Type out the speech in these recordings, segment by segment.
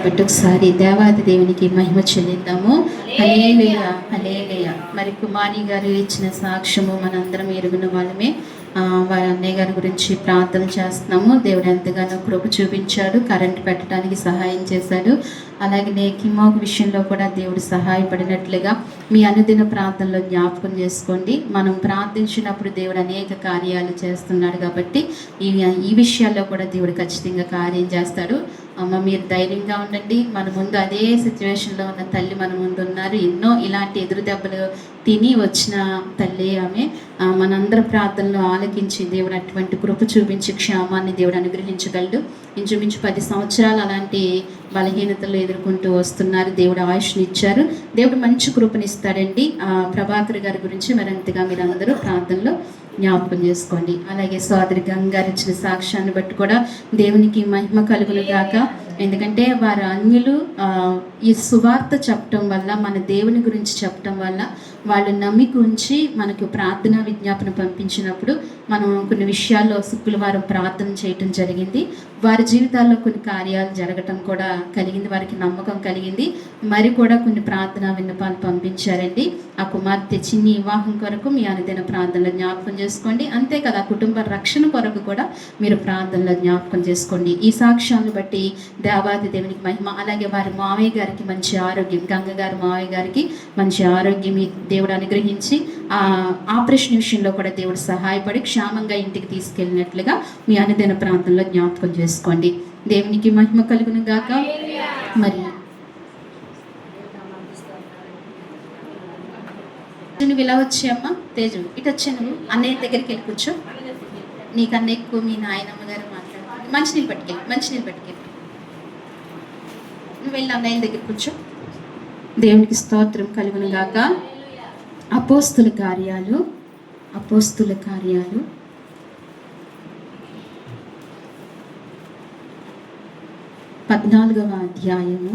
కాబట్టి ఒకసారి దేవాది దేవునికి మహిమ చెల్లిద్దాము. హల్లెలూయా హల్లెలూయా. మరి కుమారి గారు ఇచ్చిన సాక్ష్యము మనందరం ఎరుగున వాళ్ళమే. వారి అన్నయ్య గారి గురించి ప్రార్థన చేస్తున్నాము. దేవుడు ఎంతగానో కృప చూపించాడు, కరెంట్ పెట్టడానికి సహాయం చేశాడు. అలాగే కిమోగ్ విషయంలో కూడా దేవుడు సహాయపడినట్లుగా మీ అనుదిన ప్రార్థనలో జ్ఞాపకం చేసుకోండి. మనం ప్రార్థించినప్పుడు దేవుడు అనేక కార్యాలు చేస్తున్నాడు కాబట్టి ఈ విషయాల్లో కూడా దేవుడు ఖచ్చితంగా కార్యం చేస్తాడు. అమ్మ, మీరు ధైర్యంగా ఉండండి. మన ముందు అదే సిచ్యువేషన్లో ఉన్న తల్లి మన ముందు ఉన్నారు. ఎన్నో ఇలాంటి ఎదురు దెబ్బలు తిని వచ్చిన తల్లి ఆమె. మనందరి ప్రార్థనలు ఆలకించి దేవుడు అటువంటి కృప చూపించి క్షేమాన్ని దేవుడు అనుగ్రహించగలడు. ఇంచుమించు 10 సంవత్సరాలు అలాంటి బలహీనతలు ఎదుర్కొంటూ వస్తున్నారు. దేవుడు ఆయుష్ని ఇచ్చారు. దేవుడు మంచి కృపనిస్తాడండి. ప్రభాకర్ గారి గురించి మరింతగా మీరు అందరూ ప్రార్థనలో జ్ఞాపకం చేసుకోండి. అలాగే సోదరి గంగారు ఇచ్చిన సాక్ష్యాన్ని బట్టి కూడా దేవునికి మహిమ కలుగును గాక. ఎందుకంటే వారు అన్యులు ఈ సువార్త చెప్పటం వల్ల, మన దేవుని గురించి చెప్పటం వల్ల వాళ్ళు నమ్మిక ఉంచి మనకు ప్రార్థనా విజ్ఞాపన పంపించినప్పుడు మనం కొన్ని విషయాల్లో శుక్రవారం ప్రార్థన చేయటం జరిగింది. వారి జీవితాల్లో కొన్ని కార్యాలు జరగటం కూడా కలిగింది. వారికి నమ్మకం కలిగింది. మరి కూడా కొన్ని ప్రార్థనా విన్నపాలు పంపించారండి. ఆ కుమార్తె చిన్ని వివాహం కొరకు మీ అనుదిన ప్రార్థనలో జ్ఞాపకం చేసుకోండి. అంతే కదా, కుటుంబ రక్షణ కొరకు కూడా మీరు ప్రార్థనలో జ్ఞాపకం చేసుకోండి. ఈ సాక్ష్యాలను బట్టి దేవాది దేవునికి మహిమ. అలాగే వారి మావయ్య గారికి మంచి ఆరోగ్యం, గంగ గారి మావయ్య గారికి మంచి ఆరోగ్యం దేవుడు అనుగ్రహించి ఆపరేషన్ విషయంలో కూడా దేవుడు సహాయపడి క్షేమంగా ఇంటికి తీసుకెళ్ళినట్లుగా మీ అనుదిన ప్రాంతంలో జ్ఞాపకం చేసుకోండి. దేవునికి మహిమ కలుగును గాక. మరి నువ్వు ఇలా వచ్చి అమ్మ తేజు ఇటు వచ్చా, నువ్వు అన్నయ్య దగ్గరికి వెళ్ళి కూర్చో. నీకన్నా ఎక్కువ మీ నాయనమ్మ గారు మాట్లాడుతుంది. మంచినీళ్ళు పట్టుకెళ్ళి నువ్వు వెళ్ళి అన్నయ్య దగ్గర కూర్చో. దేవునికి స్తోత్రం కలుగును గాక. అపోస్తుల కార్యాలు 14వ అధ్యాయము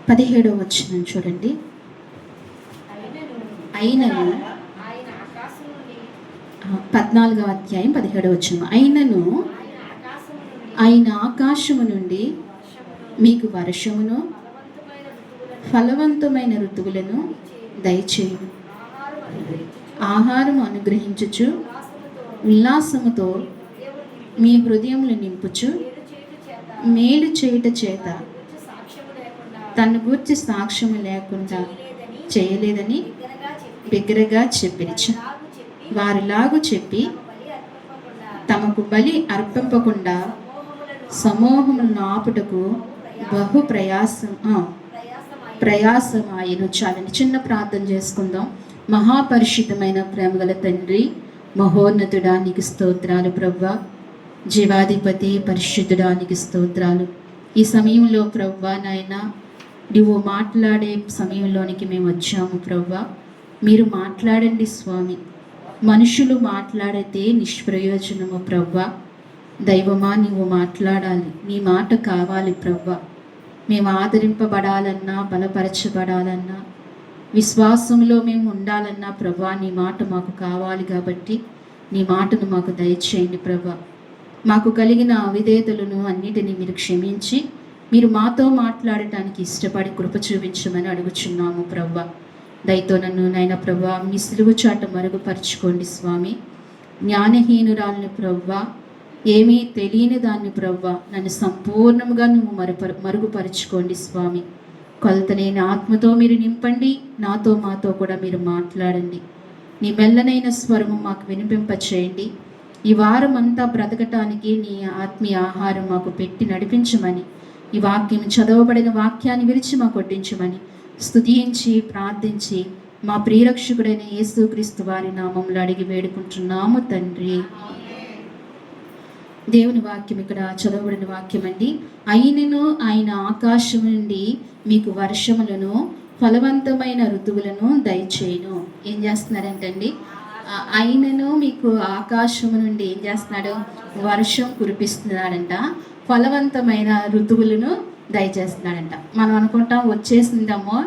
17వ వచనం చూడండి. అయినను 14వ అధ్యాయం 17వ వచనం. అయినను ఆయన ఆకాశము నుండి మీకు వర్షమును ఫలవంతమైన ఋతువులను దయచేయును, ఆహారం అనుగ్రహించుచు ఉల్లాసముతో మీ హృదయములు నింపుచు మేలు చేయుట చేత తన గూర్చి సాక్ష్యము లేకుండా చేయలేదని బిగ్గరగా చెప్పిరిచు. వారిలాగు చెప్పి తమకు బలి అర్పింపకుండా సమూహములను ఆపుటకు బహు ప్రయాసమాయను. చాలని చిన్న ప్రార్థన చేసుకుందాం. మహాపరిశుద్ధమైన ప్రేమగల తండ్రి, మహోన్నతుడా నీకు స్తోత్రాలు ప్రభువా. జీవాధిపతి పరిశుద్ధుడా నీకు స్తోత్రాలు. ఈ సమయంలో ప్రభువా నాయన, నువ్వు మాట్లాడే సమయంలోనికి మేము వచ్చాము ప్రభువా. మీరు మాట్లాడండి స్వామి. మనుషులు మాట్లాడితే నిష్ప్రయోజనము ప్రభువా. దైవమా నీవు మాట్లాడాలి. నీ మాట కావాలి ప్రభువా. మేము ఆదరింపబడాలన్నా, బలపరచబడాలన్నా, విశ్వాసంలో మేము ఉండాలన్నా ప్రభువా నీ మాట మాకు కావాలి. కాబట్టి నీ మాటను మాకు దయచేయండి ప్రభువా. మాకు కలిగిన అవిధేయతలను అన్నిటినీ మీరు క్షమించి మీరు మాతో మాట్లాడటానికి ఇష్టపడి కృప చూపించమని అడుగుచున్నాము ప్రభువా. దయతో నన్ను నాయన ప్రభువా మీ సిలువ చాట మరుగుపరుచుకోండి స్వామి. జ్ఞానహీనురాలని ప్రభువా, ఏమీ తెలియని దాన్ని ప్రభువా నన్ను సంపూర్ణంగా నువ్వు మరుగుపరుచుకోండి స్వామి. కొలతలేని ఆత్మతో మీరు నింపండి. నాతో మాతో కూడా మీరు మాట్లాడండి. నీ మెల్లనైన స్వరము మాకు వినిపింపచేయండి. ఈ వారం అంతా బ్రతకటానికి నీ ఆత్మీయ ఆహారం మాకు పెట్టి నడిపించమని, ఈ వాక్యం చదవబడిన వాక్యాన్ని విరిచి మాకు వడ్డించమని స్తుతించి ప్రార్థించి మా ప్రియరక్షకుడైన యేసుక్రీస్తు వారి నామములో అడిగి వేడుకుంటున్నాము తండ్రి. దేవుని వాక్యం ఇక్కడ చదవబడిన వాక్యం అండి. అయినను ఆయన ఆకాశం నుండి మీకు వర్షములను ఫలవంతమైన ఋతువులను దయచేయును. ఏం చేస్తున్నారంటండి? అయినను మీకు ఆకాశము నుండి ఏం చేస్తున్నాడు? వర్షం కురిపిస్తున్నాడంట. ఫలవంతమైన ఋతువులను దయచేస్తున్నాడంట. మనం అనుకుంటాం వచ్చేసిందమ్మో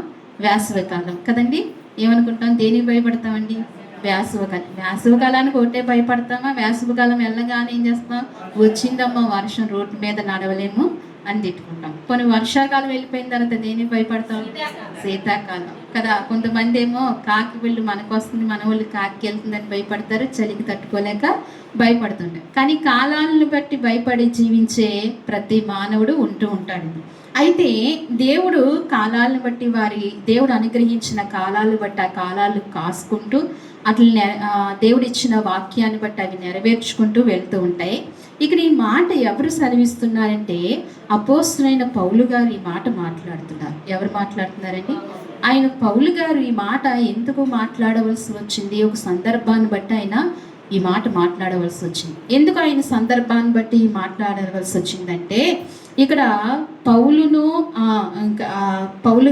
వేసవికాలం కదండి. ఏమనుకుంటాం? దేనికి భయపడతామండి? వేసవికాలానికి ఒకటే భయపడతామా? వేసవికాలం వెళ్ళగానే ఏం చేస్తాం? వచ్చిందమ్మా వర్షం, రోడ్డు మీద నడవలేము అని తిట్టుకుంటాం. కొన్ని వర్షాకాలం వెళ్ళిపోయిన తర్వాత దేనికి భయపడతాం? శీతాకాలం కదా. కొంతమంది ఏమో కాకి వెళ్ళు మనకు వస్తుంది, మన వాళ్ళు కాకి వెళ్తుందని భయపడతారు, చలికి తట్టుకోలేక భయపడుతుంటారు. కానీ కాలాలను బట్టి భయపడి జీవించే ప్రతి మానవుడు ఉంటూ ఉంటాడు. అయితే దేవుడు కాలాలను బట్టి దేవుడు అనుగ్రహించిన కాలాలను బట్టి ఆ కాలాలు కాసుకుంటూ అట్లా దేవుడు ఇచ్చిన వాక్యాన్ని బట్టి అవి నెరవేర్చుకుంటూ వెళ్తూ ఉంటాయి. ఇక్కడ ఈ మాట ఎవరు సెలవిస్తున్నారంటే అపోస్తలుడైన పౌలు గారు ఈ మాట మాట్లాడుతున్నారు. ఎవరు మాట్లాడుతున్నారండి? ఆయన పౌలు గారు ఈ మాట ఎందుకు మాట్లాడవలసి వచ్చింది? ఒక సందర్భాన్ని బట్టి ఆయన ఈ మాట మాట్లాడవలసి వచ్చింది. ఎందుకు ఆయన సందర్భాన్ని బట్టి మాట్లాడవలసి వచ్చిందంటే ఇక్కడ పౌలు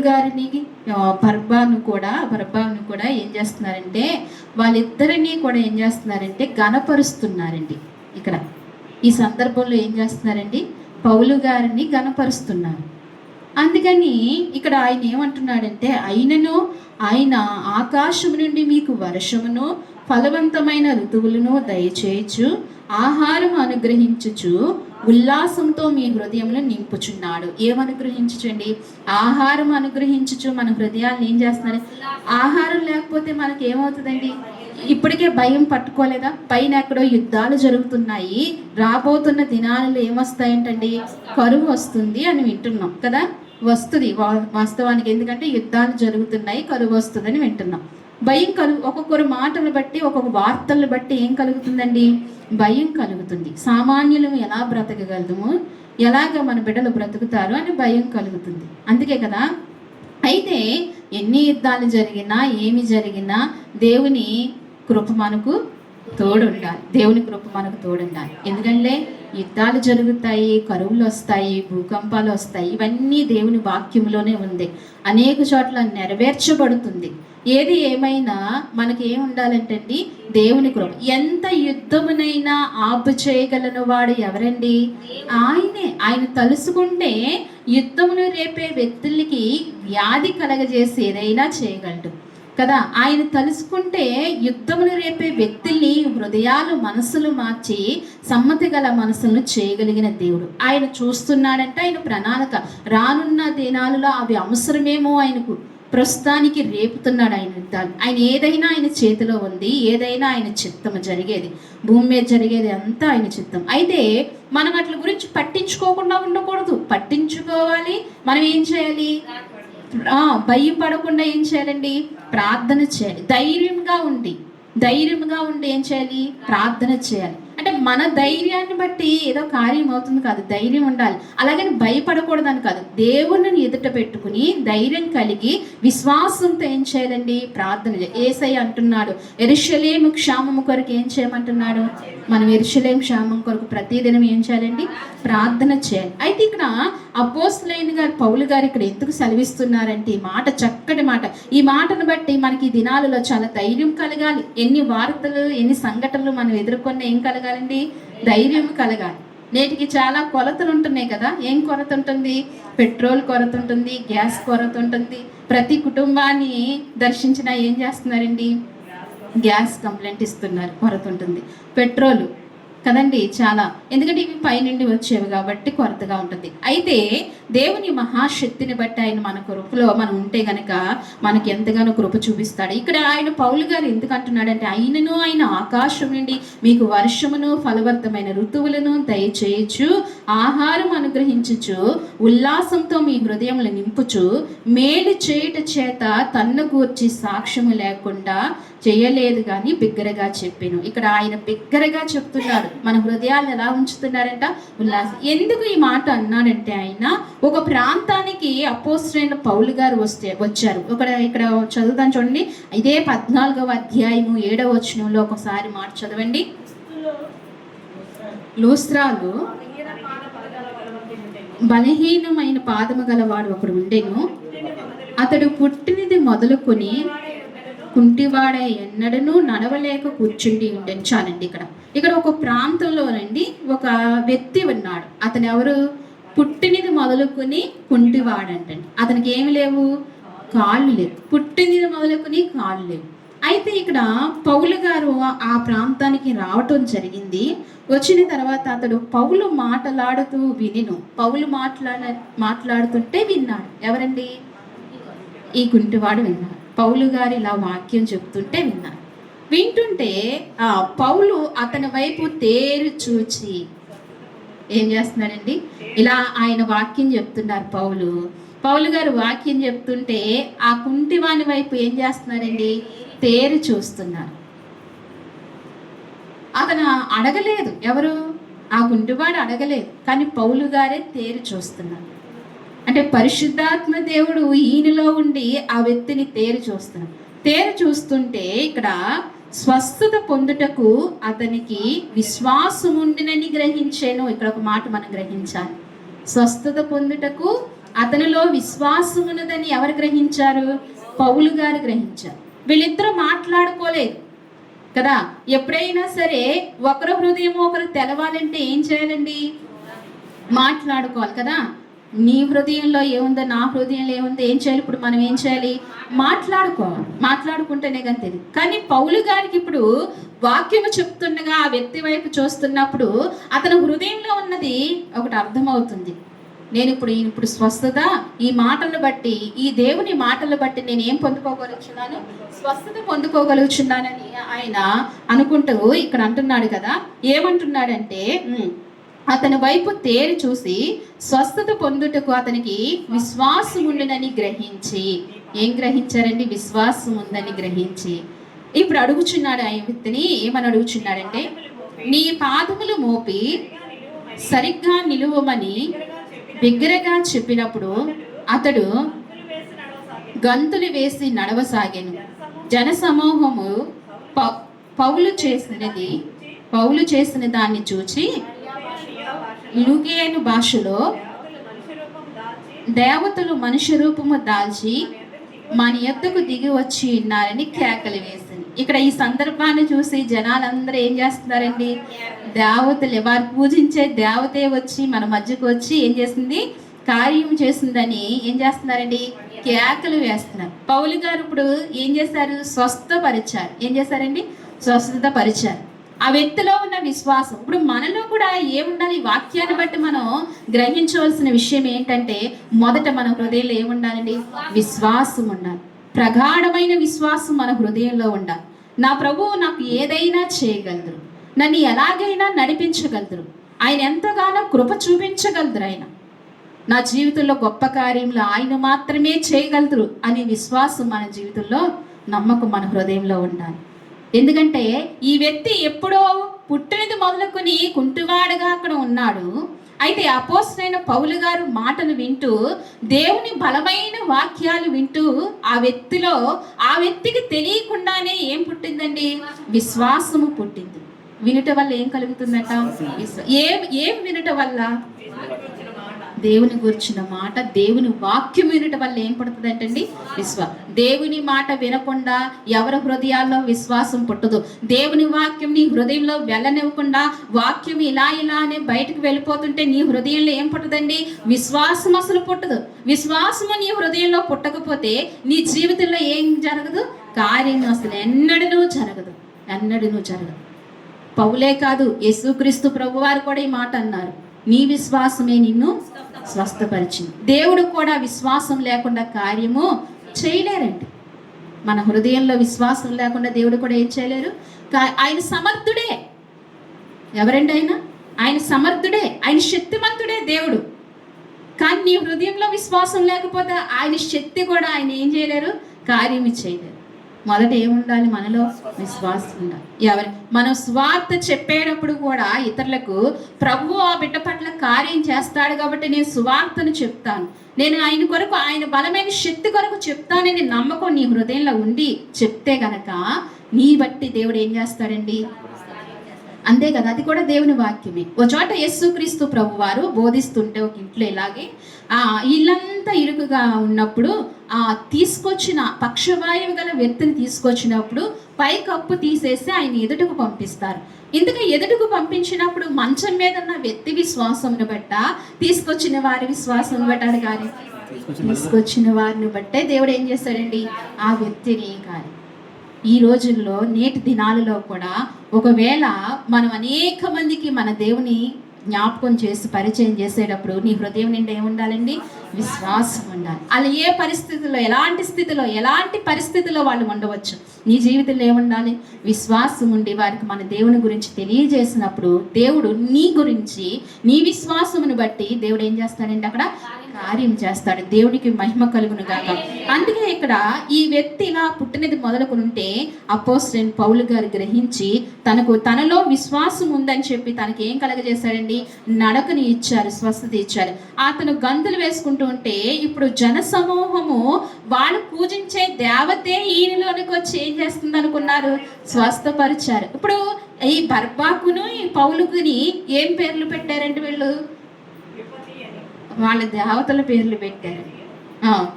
గారిని బర్బాను కూడా ఏం చేస్తున్నారంటే వాళ్ళిద్దరినీ కూడా ఏం చేస్తున్నారంటే గణపరుస్తున్నారండి. ఇక్కడ ఈ సందర్భంలో ఏం చేస్తున్నారండి? పౌలు గారిని గణపరుస్తున్నారు. అందుకని ఇక్కడ ఆయన ఏమంటున్నాడంటే ఆయన ఆకాశం నుండి మీకు వర్షమును ఫలవంతమైన ఋతువులను దయచేయచ్చు, ఆహారం అనుగ్రహించుచు ఉల్లాసంతో మీ హృదయంలో నింపుచున్నాడు. ఏమనుగ్రహించండి? ఆహారం అనుగ్రహించుచు మన హృదయాలను ఏం చేస్తున్నారు? ఆహారం లేకపోతే మనకి ఏమవుతుందండి? ఇప్పటికే భయం పట్టుకోలేదా? పైన ఎక్కడో యుద్ధాలు జరుగుతున్నాయి, రాబోతున్న దినాలలో ఏమొస్తాయంటండి? కరువు వస్తుంది అని వింటున్నాం కదా. వస్తుంది వాస్తవానికి, ఎందుకంటే యుద్ధాలు జరుగుతున్నాయి, కరువు వస్తుందని వింటున్నాం. భయం ఒక్కొక్కరు మాటలు బట్టి ఒక్కొక్క వార్తలను బట్టి ఏం కలుగుతుందండి? భయం కలుగుతుంది. సామాన్యులు ఎలా బ్రతకగలము, ఎలాగ మన బిడ్డలు బ్రతుకుతారు అని భయం కలుగుతుంది. అందుకే కదా. అయితే ఎన్ని యుద్ధాలు జరిగినా ఏమి జరిగినా దేవుని కృప మనకు తోడుండాలి. దేవుని కృప మనకు తోడుండాలి. ఎందుకంటే యుద్ధాలు జరుగుతాయి, కరువులు వస్తాయి, భూకంపాలు వస్తాయి. ఇవన్నీ దేవుని వాక్యంలోనే ఉంది. అనేక చోట్ల నెరవేర్చబడుతుంది. ఏది ఏమైనా మనకి ఏం ఉండాలంటే దేవుని కృప. ఎంత యుద్ధమునైనా ఆపు చేయగలను వాడు ఎవరండి? ఆయనే. ఆయన తలుసుకుంటే యుద్ధమును రేపే వ్యక్తులకి వ్యాధి కలగజేసి ఏదైనా చేయగలడు కదా. ఆయన తలుసుకుంటే యుద్ధమును రేపే వ్యక్తుల్ని హృదయాలు, మనసులు మార్చి సమ్మతి గల మనసులను చేయగలిగిన దేవుడు. ఆయన చూస్తున్నాడంటే ఆయన ప్రణాళిక రానున్న దినాలలో అవి అవసరమేమో ఆయనకు ప్రస్తుతానికి రేపుతున్నాడు. ఆయన యుద్ధాలు ఆయన ఏదైనా ఆయన చేతిలో ఉంది. ఏదైనా ఆయన చిత్తము జరిగేది, భూమి మీద జరిగేది అంతా ఆయన చిత్తం. అయితే మనం అట్ల గురించి పట్టించుకోకుండా ఉండకూడదు. పట్టించుకోవాలి. మనం ఏం చేయాలి? భయపడకుండా ఏం చేయాలండి? ప్రార్థన చేయాలి. ధైర్యంగా ఉండి ఏం చేయాలి? ప్రార్థన చేయాలి. అంటే మన ధైర్యాన్ని బట్టి ఏదో కార్యం అవుతుంది కాదు, ధైర్యం ఉండాలి. అలాగని భయపడకూడదని కాదు, దేవుణ్ణి ఎదుట పెట్టుకుని ధైర్యం కలిగి విశ్వాసంతో ఏం చేయాలండి? ప్రార్థన చేయాలి. యేసయ్య అంటున్నాడు, యెరూషలేము క్షేమము కొరకు ఏం చేయమంటున్నాడు? మనం యెరూషలేము క్షేమం కొరకు ప్రతిదినం ఏం చేయాలండి? ప్రార్థన చేయాలి. అయితే ఇక్కడ అపోస్తలుడైన గారు పౌలు గారు ఇక్కడ ఎందుకు సెలవిస్తున్నారంటే ఈ మాట చక్కటి మాట. ఈ మాటను బట్టి మనకి ఈ దినాలలో చాలా ధైర్యం కలగాలి. ఎన్ని వార్తలు, ఎన్ని సంఘటనలు మనం ఎదుర్కొన్న ఏం కలగాలండి? ధైర్యం కలగాలి. నేటికి చాలా కొరతలు ఉంటున్నాయి కదా. ఏం కొరత ఉంటుంది? పెట్రోల్ కొరత ఉంటుంది, గ్యాస్ కొరత ఉంటుంది. ప్రతి కుటుంబాన్ని దర్శించినా ఏం చేస్తున్నారండి? గ్యాస్ కంప్లైంట్ ఇస్తున్నారు, కొరత ఉంటుంది. పెట్రోలు కదండి చాలా, ఎందుకంటే ఇవి పైనుండి వచ్చేవి కాబట్టి కొరతగా ఉంటుంది. అయితే దేవుని మహాశక్తిని బట్టి ఆయన మన కృపలో మనం ఉంటే గనక మనకి ఎంతగానో కృప చూపిస్తాడు. ఇక్కడ ఆయన పౌలు గారు ఎందుకు అంటున్నాడంటే ఆయన ఆకాశం నుండి మీకు వర్షమును ఫలవంతమైన ఋతువులను దయచేయచ్చు, ఆహారం అనుగ్రహించుచు ఉల్లాసంతో మీ హృదయములు నింపుచు మేలు చేయుట చేత తన్ను గూర్చి సాక్ష్యము లేకుండా చేయలేదు కానీ బిగ్గరగా చెప్పాను. ఇక్కడ ఆయన బిగ్గరగా చెప్తున్నాడు. మన హృదయాలు ఎలా ఉంచుతున్నారంట? ఉల్లాసం. ఎందుకు ఈ మాట అన్నాడంటే ఆయన ఒక ప్రాంతానికి అపోస్తలుడైన పౌలు గారు వచ్చారు. ఇక్కడ చదువుతాను చూడండి. ఇదే 14వ అధ్యాయము 7వ వచనంలో ఒకసారి మాట చదవండి. లూస్త్రాలు బలహీనమైన పాదము గలవాడు ఒకడు ఉండెను. అతడు పుట్టినది మొదలుకొని కుంటివాడే ఎన్నడను నడవలేక కూర్చుండి ఉండెను. చాలండి. ఇక్కడ ఒక ప్రాంతంలోనండి ఒక వ్యక్తి ఉన్నాడు. అతను ఎవరు? పుట్టినది మొదలుకొని కుంటివాడంటండి. అతనికి ఏమి లేవు? కాళ్ళు లేవు. పుట్టినది మొదలుకొని కాళ్ళు లేవు. అయితే ఇక్కడ పౌలు గారు ఆ ప్రాంతానికి రావటం జరిగింది. వచ్చిన తర్వాత అతడు పౌలు మాట్లాడుతూ వినిను. పౌలు మాట్లాడుతుంటే విన్నాడు. ఎవరండి? ఈ గుంటివాడు విన్నాడు. పౌలు గారు ఇలా వాక్యం చెప్తుంటే విన్నాడు. వింటుంటే పౌలు అతని వైపు తేరు చూచి ఏం చేస్తున్నాడండి? ఇలా ఆయన వాక్యం చెప్తున్నారు. పౌలు గారు వాక్యం చెప్తుంటే ఆ కుంటివాని వైపు ఏం చేస్తున్నారండి? తేరు చూస్తున్నారు. అతను అడగలేదు. ఎవరు? ఆ గుంటివాడు అడగలేదు, కానీ పౌలు గారే తేరు చూస్తున్నారు. అంటే పరిశుద్ధాత్మ దేవుడు ఈయనలో ఉండి ఆ వ్యక్తిని తేరు చూస్తున్నాడు. తేరు చూస్తుంటే ఇక్కడ స్వస్థత పొందుటకు అతనికి విశ్వాసం ఉండినని గ్రహించాను. ఇక్కడ ఒక మాట మనం గ్రహించాలి. స్వస్థత పొందుటకు అతనిలో విశ్వాసం ఉన్నదని ఎవరు గ్రహించారు? పౌలు గారు గ్రహించారు. వీళ్ళిద్దరూ మాట్లాడుకోలేదు కదా. ఎప్పుడైనా సరే ఒకరు హృదయం ఒకరు తెలవాలంటే ఏం చేయాలండి? మాట్లాడుకోవాలి కదా. నీ హృదయంలో ఏముందో, నా హృదయంలో ఏముందో, ఏం చేయాలి? ఇప్పుడు మనం ఏం చేయాలి? మాట్లాడుకోవాలి. మాట్లాడుకుంటేనే కానీ తెలియదు. కానీ పౌలు గారికి ఇప్పుడు వాక్యము చెప్తుండగా ఆ వ్యక్తి వైపు చూస్తున్నప్పుడు అతని హృదయంలో ఉన్నది ఒకటి అర్థమవుతుంది. నేను ఇప్పుడు స్వస్థత, ఈ మాటలను బట్టి, ఈ దేవుని మాటలను బట్టి నేను ఏం పొందుకోగలుగుతున్నాను? స్వస్థత పొందుకోగలుగుతున్నానని ఆయన అనుకుంటూ ఇక్కడ అంటున్నాడు కదా. ఏమంటున్నాడంటే అతని వైపు తేరి చూసి స్వస్థత పొందుటకు అతనికి విశ్వాసం ఉందని గ్రహించి. ఏం గ్రహించారండి? విశ్వాసం ఉందని గ్రహించి ఇప్పుడు అడుగుచున్నాడు. ఆ వ్యక్తిని ఏమని అడుగుచున్నాడంటే, నీ పాదములు మోపి సరిగ్గా నిలువమని బిగ్గరగా చెప్పినప్పుడు అతడు గంతులు వేసి నడవసాగాను. జన సమూహము పౌలు చేసిన దాన్ని చూచి లుగేను భాషలో దేవతలు మనుష్య రూపము దాల్చి మన యొద్దకు దిగి వచ్చి ఉన్నారని కేకలు వేసింది. ఇక్కడ ఈ సందర్భాన్ని చూసి జనాలందరూ ఏం చేస్తున్నారండి? దేవతలు, వారు పూజించే దేవతే వచ్చి మన మధ్యకు వచ్చి ఏం చేసింది? కార్యం చేసిందని ఏం చేస్తున్నారండి? కేకలు వేస్తున్నారు. పౌలు గారు ఇప్పుడు ఏం చేశారు? స్వస్థపరిచారు. ఏం చేశారండి? స్వస్థత పరిచారు. ఆ వ్యక్తిలో ఉన్న విశ్వాసం. ఇప్పుడు మనలో కూడా ఏముండాలి? వాక్యాన్ని బట్టి మనం గ్రహించవలసిన విషయం ఏంటంటే, మొదట మన హృదయంలో ఏముండాలండి? విశ్వాసం ఉండాలి. ప్రగాఢమైన విశ్వాసం మన హృదయంలో ఉండాలి. నా ప్రభువు నాకు ఏదైనా చేయగలరు, నన్ను ఎలాగైనా నడిపించగలరు, ఆయన ఎంతగానో కృప చూపించగలరు, ఆయన నా జీవితంలో గొప్ప కార్యములు ఆయన మాత్రమే చేయగలరు అనే విశ్వాసం మన జీవితంలో, నమ్మకం మన హృదయంలో ఉండాలి. ఎందుకంటే ఈ వ్యక్తి ఎప్పుడో పుట్టినది మొదలుకొని కుంటివాడుగా అక్కడ ఉన్నాడు. అయితే అపోస్తలుడైన పౌలు గారు మాటలు వింటూ, దేవుని బలమైన వాక్యాలు వింటూ ఆ వ్యక్తికి తెలియకుండానే ఏం పుట్టిందండి? విశ్వాసము పుట్టింది. వినుట వల్ల ఏం కలుగుతుందట? ఏం వినుట వల్ల? దేవుని గురించిన మాట, దేవుని వాక్యం వినటం వల్ల ఏం పడుతుందంటండి? దేవుని మాట వినకుండా ఎవరి హృదయాల్లో విశ్వాసం పుట్టదు. దేవుని వాక్యం నీ హృదయంలో వెళ్ళనివ్వకుండా వాక్యం ఇలా అనే బయటకు వెళ్ళిపోతుంటే నీ హృదయంలో ఏం పుట్టదండి? విశ్వాసం అసలు పుట్టదు. విశ్వాసము నీ హృదయంలో పుట్టకపోతే నీ జీవితంలో ఏం జరగదు? కార్యం అసలు ఎన్నడూ జరగదు. పౌలే కాదు, యేసుక్రీస్తు ప్రభువారు కూడా ఈ మాట అన్నారు, నీ విశ్వాసమే నిన్ను స్వస్థపరిచింది. దేవుడు కూడా విశ్వాసం లేకుండా కార్యము చేయలేరండి. మన హృదయంలో విశ్వాసం లేకుండా దేవుడు కూడా ఏం చేయలేరు. ఆయన సమర్థుడే. ఎవరండి ఆయన సమర్థుడే, ఆయన శక్తిమంతుడే దేవుడు. కానీ నీ హృదయంలో విశ్వాసం లేకపోతే ఆయన శక్తి కూడా ఆయన ఏం చేయలేరు? కార్యము చేయలేరు. మొదట ఏముండాలి? మనలో విశ్వాసం ఉండాలి. మనం స్వార్థ చెప్పేటప్పుడు కూడా ఇతరులకు ప్రభువు ఆ బిడ్డ పట్ల కార్యం చేస్తాడు కాబట్టి నేను సువార్తను చెప్తాను, నేను ఆయన కొరకు, ఆయన బలమైన శక్తి కొరకు చెప్తానని నమ్మకం నీ హృదయంలో ఉండి చెప్తే గనక నీ బట్టి దేవుడు ఏం చేస్తాడండి? అంతే కదా, అది కూడా దేవుని వాక్యమే. ఒక చోట యేసుక్రీస్తు ప్రభు వారు బోధిస్తుంటే ఒక ఇంట్లో ఇలాగే ఇల్లంతా ఇరుకుగా ఉన్నప్పుడు తీసుకొచ్చిన పక్షవాయువు గల వ్యక్తిని తీసుకొచ్చినప్పుడు పై కప్పు తీసేసి ఆయన ఎదుటకు పంపిస్తారు. ఇందుకు ఎదుటకు పంపించినప్పుడు మంచం మీద ఉన్న వ్యక్తి విశ్వాసంను బట్ట, తీసుకొచ్చిన వారి విశ్వాసం బట్టాడు. కానీ తీసుకొచ్చిన వారిని బట్టే దేవుడు ఏం చేస్తాడండి? ఆ వ్యక్తిని కానీ ఈ రోజుల్లో నేటి దినాలలో కూడా ఒకవేళ మనం అనేక మందికి మన దేవుని జ్ఞాపకం చేసి పరిచయం చేసేటప్పుడు నీ హృదయం నిండా ఏముండాలండి? విశ్వాసం ఉండాలి. అలా ఏ పరిస్థితుల్లో, ఎలాంటి స్థితిలో, ఎలాంటి పరిస్థితుల్లో వాళ్ళు ఉండవచ్చు, నీ జీవితంలో ఏముండాలి? విశ్వాసం ఉండి వారికి మన దేవుని గురించి తెలియజేసినప్పుడు దేవుడు నీ గురించి, నీ విశ్వాసమును బట్టి దేవుడు ఏం చేస్తాడండి? అక్కడ కార్యం చేస్తాడు. దేవునికి మహిమ కలుగును గాక. అందుకే ఇక్కడ ఈ వ్యక్తి ఇలా పుట్టినది మొదలుకుంటే అపోస్తలుడైన పౌలు గారు గ్రహించి తనలో విశ్వాసం ఉందని చెప్పి తనకి ఏం కలగజేశాడండి? నడకని ఇచ్చారు, స్వస్థత ఇచ్చారు. అతను గంతులు వేసుకుంటూ ఉంటే ఇప్పుడు జన సమూహము వాళ్ళు పూజించే దేవతే ఈయనలోనికి వచ్చి ఏం చేస్తుంది అనుకున్నారు? స్వస్థపరిచారు. ఇప్పుడు ఈ బర్బాకును ఈ పౌలుకుని ఏం పేర్లు పెట్టారండి వీళ్ళు? వాళ్ళ దేవతల పేర్లు పెట్టారు.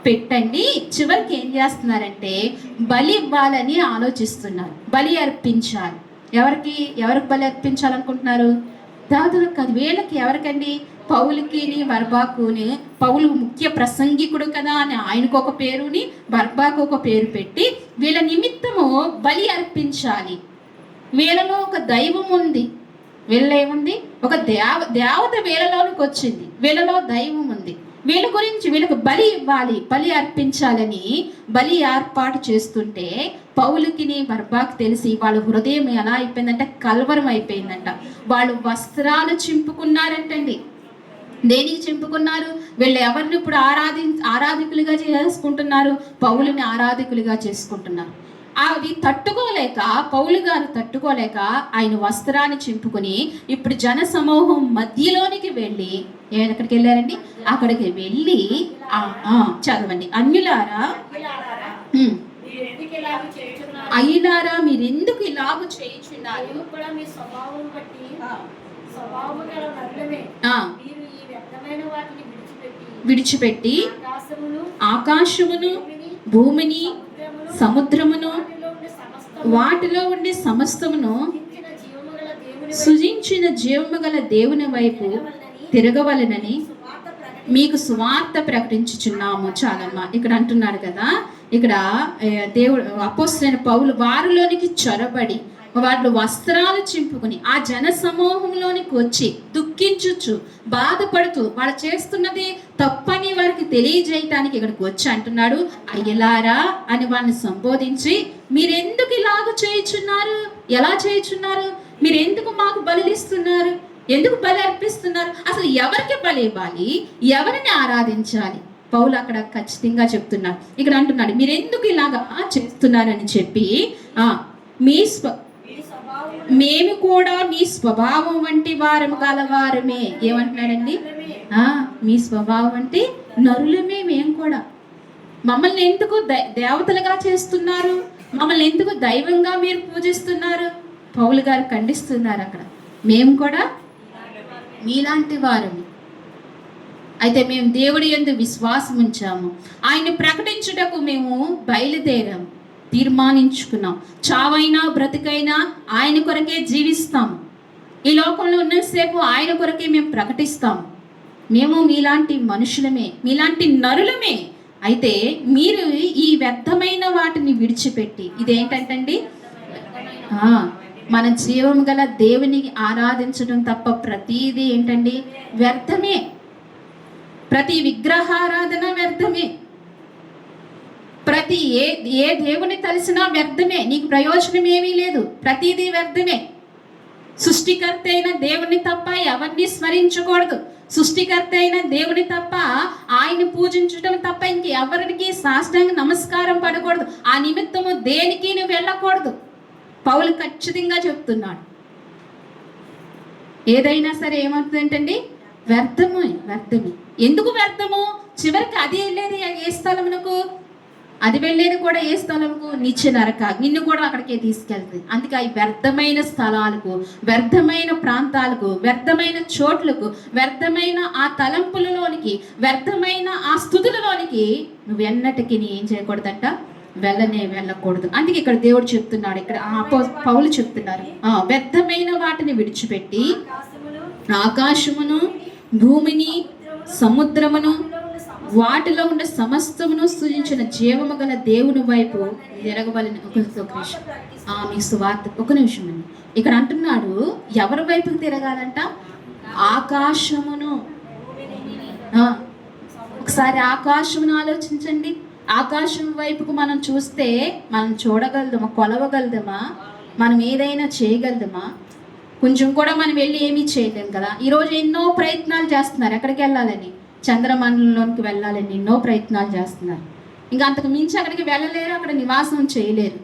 పెట్టండి. చివరికి ఏం చేస్తున్నారంటే బలి ఇవ్వాలని ఆలోచిస్తున్నారు. బలి అర్పించాలి. ఎవరికి బలి అర్పించాలనుకుంటున్నారు? దేవతలకు కాదు, వీళ్ళకి. ఎవరికండి? పౌలుకి, బర్బాకుని. పౌలు ముఖ్య ప్రసంగికుడు కదా అని ఆయనకు ఒక పేరుని, బర్బాకు ఒక పేరు పెట్టి వీళ్ళ నిమిత్తము బలి అర్పించాలి. వీళ్ళలో ఒక దైవం ఉంది. వీళ్ళలో ఏముంది? ఒక దేవత వీళ్ళలోనికి వచ్చింది. వీళ్ళలో దైవం ఉంది. వీళ్ళ గురించి వీళ్ళకు బలి ఇవ్వాలి, బలి అర్పించాలని బలి ఏర్పాటు చేస్తుంటే పౌలుకిని బర్బాకు తెలిసి వాళ్ళ హృదయం ఎలా అయిపోయిందంటే కలవరం అయిపోయిందంట. వాళ్ళు వస్త్రాలు చింపుకున్నారంటండి. దేనికి చింపుకున్నారు? వీళ్ళు ఎవరిని ఇప్పుడు ఆరాధికులుగా చేసుకుంటున్నారు? పౌలుని ఆరాధికులుగా చేసుకుంటున్నారు. అది తట్టుకోలేక, పౌలు గారు తట్టుకోలేక ఆయన వస్త్రాన్ని చింపుకొని ఇప్పుడు జన సమూహం మధ్యలోనికి వెళ్ళి ఎక్కడికి వెళ్ళారండి? అక్కడికి వెళ్ళి చదవండి. అన్యులారా, అయ్యులారా, మీరు ఎందుకు ఇలాగ చేయుచున్నారు? విడిచిపెట్టి ఆకాశమును, భూమిని, సముద్రమును, వాటిలో ఉండే సమస్తమును సృజించిన జీవము గల దేవుని వైపు తిరగవలెనని మీకు సువార్త ప్రకటించుచున్నాము. చాలమ్మా. ఇక్కడ అంటున్నాడు కదా, ఇక్కడ దేవుడు అపోస్తలుడైన పౌలు వారిలోనికి చొరబడి వాళ్ళు వస్త్రాలు చింపుకుని ఆ జన సమూహంలోనికి వచ్చి దుఃఖించుచు, బాధపడుతూ వాళ్ళు చేస్తున్నది తప్పని వారికి తెలియజేయటానికి ఇక్కడికి వచ్చి అంటున్నాడు, అయ్యలారా అని వాళ్ళని సంబోధించి, మీరెందుకు ఇలాగ చేయుచున్నారు? ఎలా చేయుచున్నారు? మీరెందుకు మాకు బలిస్తున్నారు? ఎందుకు బలి అర్పిస్తున్నారు? అసలు ఎవరికి బలి ఇవ్వాలి? ఎవరిని ఆరాధించాలి? పౌలు అక్కడ ఖచ్చితంగా చెప్తున్నారు. ఇక్కడ అంటున్నాడు, మీరెందుకు ఇలాగా చేస్తున్నారని చెప్పి, మేము కూడా మీ స్వభావం వంటి వారం గలవారమే. ఏమంటున్నాడండి? మీ స్వభావం వంటి నరులమే మేము కూడా. మమ్మల్ని ఎందుకు దేవతలుగా చేస్తున్నారు? మమ్మల్ని ఎందుకు దైవంగా మీరు పూజిస్తున్నారు? పౌలు గారు ఖండిస్తున్నారు అక్కడ. మేము కూడా మీలాంటి వారమే. అయితే మేము దేవుడి యందు విశ్వాసం ఉంచాము. ఆయన్ని ప్రకటించుటకు మేము బయలుదేరాము, తీర్మానించుకున్నాం. చావైనా బ్రతికైనా ఆయన కొరకే జీవిస్తాం. ఈ లోకంలో ఉన్నసేపు ఆయన కొరకే మేము ప్రకటిస్తాం. మేము మీలాంటి మనుషులమే, మీలాంటి నరులమే. అయితే మీరు ఈ వ్యర్థమైన వాటిని విడిచిపెట్టి, ఇదేంటంటండి? మన జీవం గల దేవుని ఆరాధించడం తప్ప ప్రతిదీ ఏంటండి? వ్యర్థమే. ప్రతి విగ్రహారాధన వ్యర్థమే. ప్రతి ఏ దేవుని తలిసినా వ్యర్థమే. నీకు ప్రయోజనం ఏమీ లేదు. ప్రతిదీ వ్యర్థమే. సృష్టికర్త అయిన దేవుని తప్ప ఎవరిని స్మరించకూడదు. సృష్టికర్త అయిన దేవుని తప్ప ఆయన పూజించడం తప్ప ఇంకెవరికి సాష్టాంగ నమస్కారం పడకూడదు. ఆ నిమిత్తము దేనికి నువ్వు వెళ్ళకూడదు. పౌలు ఖచ్చితంగా చెప్తున్నాడు. ఏదైనా సరే ఏమవుతుందంటండి? వ్యర్థమే. ఎందుకు వ్యర్థము? చివరికి అది వెళ్ళేది ఏ స్థలమునకు? అది వెళ్ళేది కూడా ఏ స్థలంకు? నిత్య నరక. నిన్ను కూడా అక్కడికే తీసుకెళ్తుంది. అందుకే ఈ వ్యర్థమైన స్థలాలకు, వ్యర్థమైన ప్రాంతాలకు, వ్యర్థమైన చోట్లకు, వ్యర్థమైన ఆ తలంపులలోనికి, వ్యర్థమైన ఆ స్థుతులలోనికి నువ్వు ఎన్నటికీ ఏం చేయకూడదంట? వెళ్ళకూడదు. అందుకే ఇక్కడ దేవుడు చెప్తున్నాడు, ఇక్కడ పౌలు చెప్తున్నారు, వ్యర్థమైన వాటిని విడిచిపెట్టి ఆకాశమును, భూమిని, సముద్రమును, వాటిలో ఉండే సమస్తమును సృజించిన జీవము గల దేవుని వైపు తిరగబలిన. ఒక నిమిషం మీ సువార్త, ఒక నిమిషం అండి. ఇక్కడ అంటున్నాడు ఎవరి వైపుకి తిరగాలంట? ఆకాశమును. ఒకసారి ఆకాశమును ఆలోచించండి. ఆకాశం వైపుకు మనం చూస్తే మనం చూడగలదమా? కొలవగలదమా? మనం ఏదైనా చేయగలదమా? కొంచెం కూడా మనం వెళ్ళి ఏమీ చేయలేము కదా. ఈరోజు ఎన్నో ప్రయత్నాలు చేస్తున్నారు ఎక్కడికి వెళ్ళాలని, చంద్రమండలంలోనికి వెళ్ళాలని ఎన్నో ప్రయత్నాలు చేస్తున్నారు. ఇంకా అంతకు మించి అక్కడికి వెళ్ళలేరు, అక్కడ నివాసం చేయలేరు.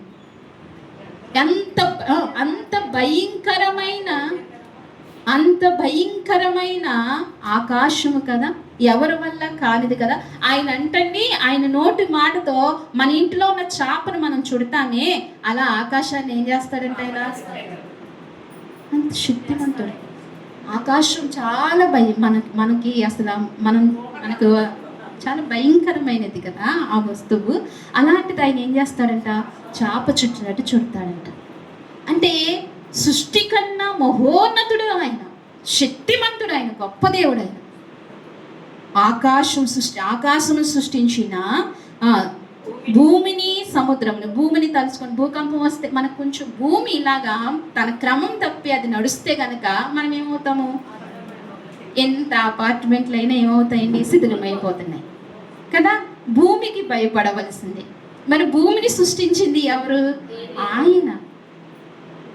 అంత భయంకరమైన ఆకాశము కదా, ఎవరి వల్ల కానిది కదా. ఆయన అంటండి, ఆయన నోటి మాటతో మన ఇంట్లో ఉన్న చాపను మనం చుడతామే, అలా ఆకాశాన్ని ఏం చేస్తాడంటే ఆయన అంత శక్తివంతుడు. ఆకాశం చాలా మనకి అసలు మనకు చాలా భయంకరమైనది కదా ఆ వస్తువు. అలాంటిది ఆయన ఏం చేస్తాడంట? చాప చుట్టినట్టు చుడతాడంట. అంటే సృష్టి కన్నా మహోన్నతుడు ఆయన, శక్తిమంతుడు ఆయన, గొప్ప దేవుడు ఆయన. ఆకాశము సృష్టించిన భూమిని, సముద్రమును. భూమిని తలుచుకొని భూకంపం వస్తే మనకు కొంచెం భూమి ఇలాగా తన క్రమం తప్పి అది నడుస్తే కనుక మనం ఏమవుతాము? ఎంత అపార్ట్మెంట్లు అయినా ఏమవుతాయండి? శిథిలమైపోతున్నాయి కదా. భూమికి భయపడవలసింది. మరి భూమిని సృష్టించింది ఎవరు? ఆయన.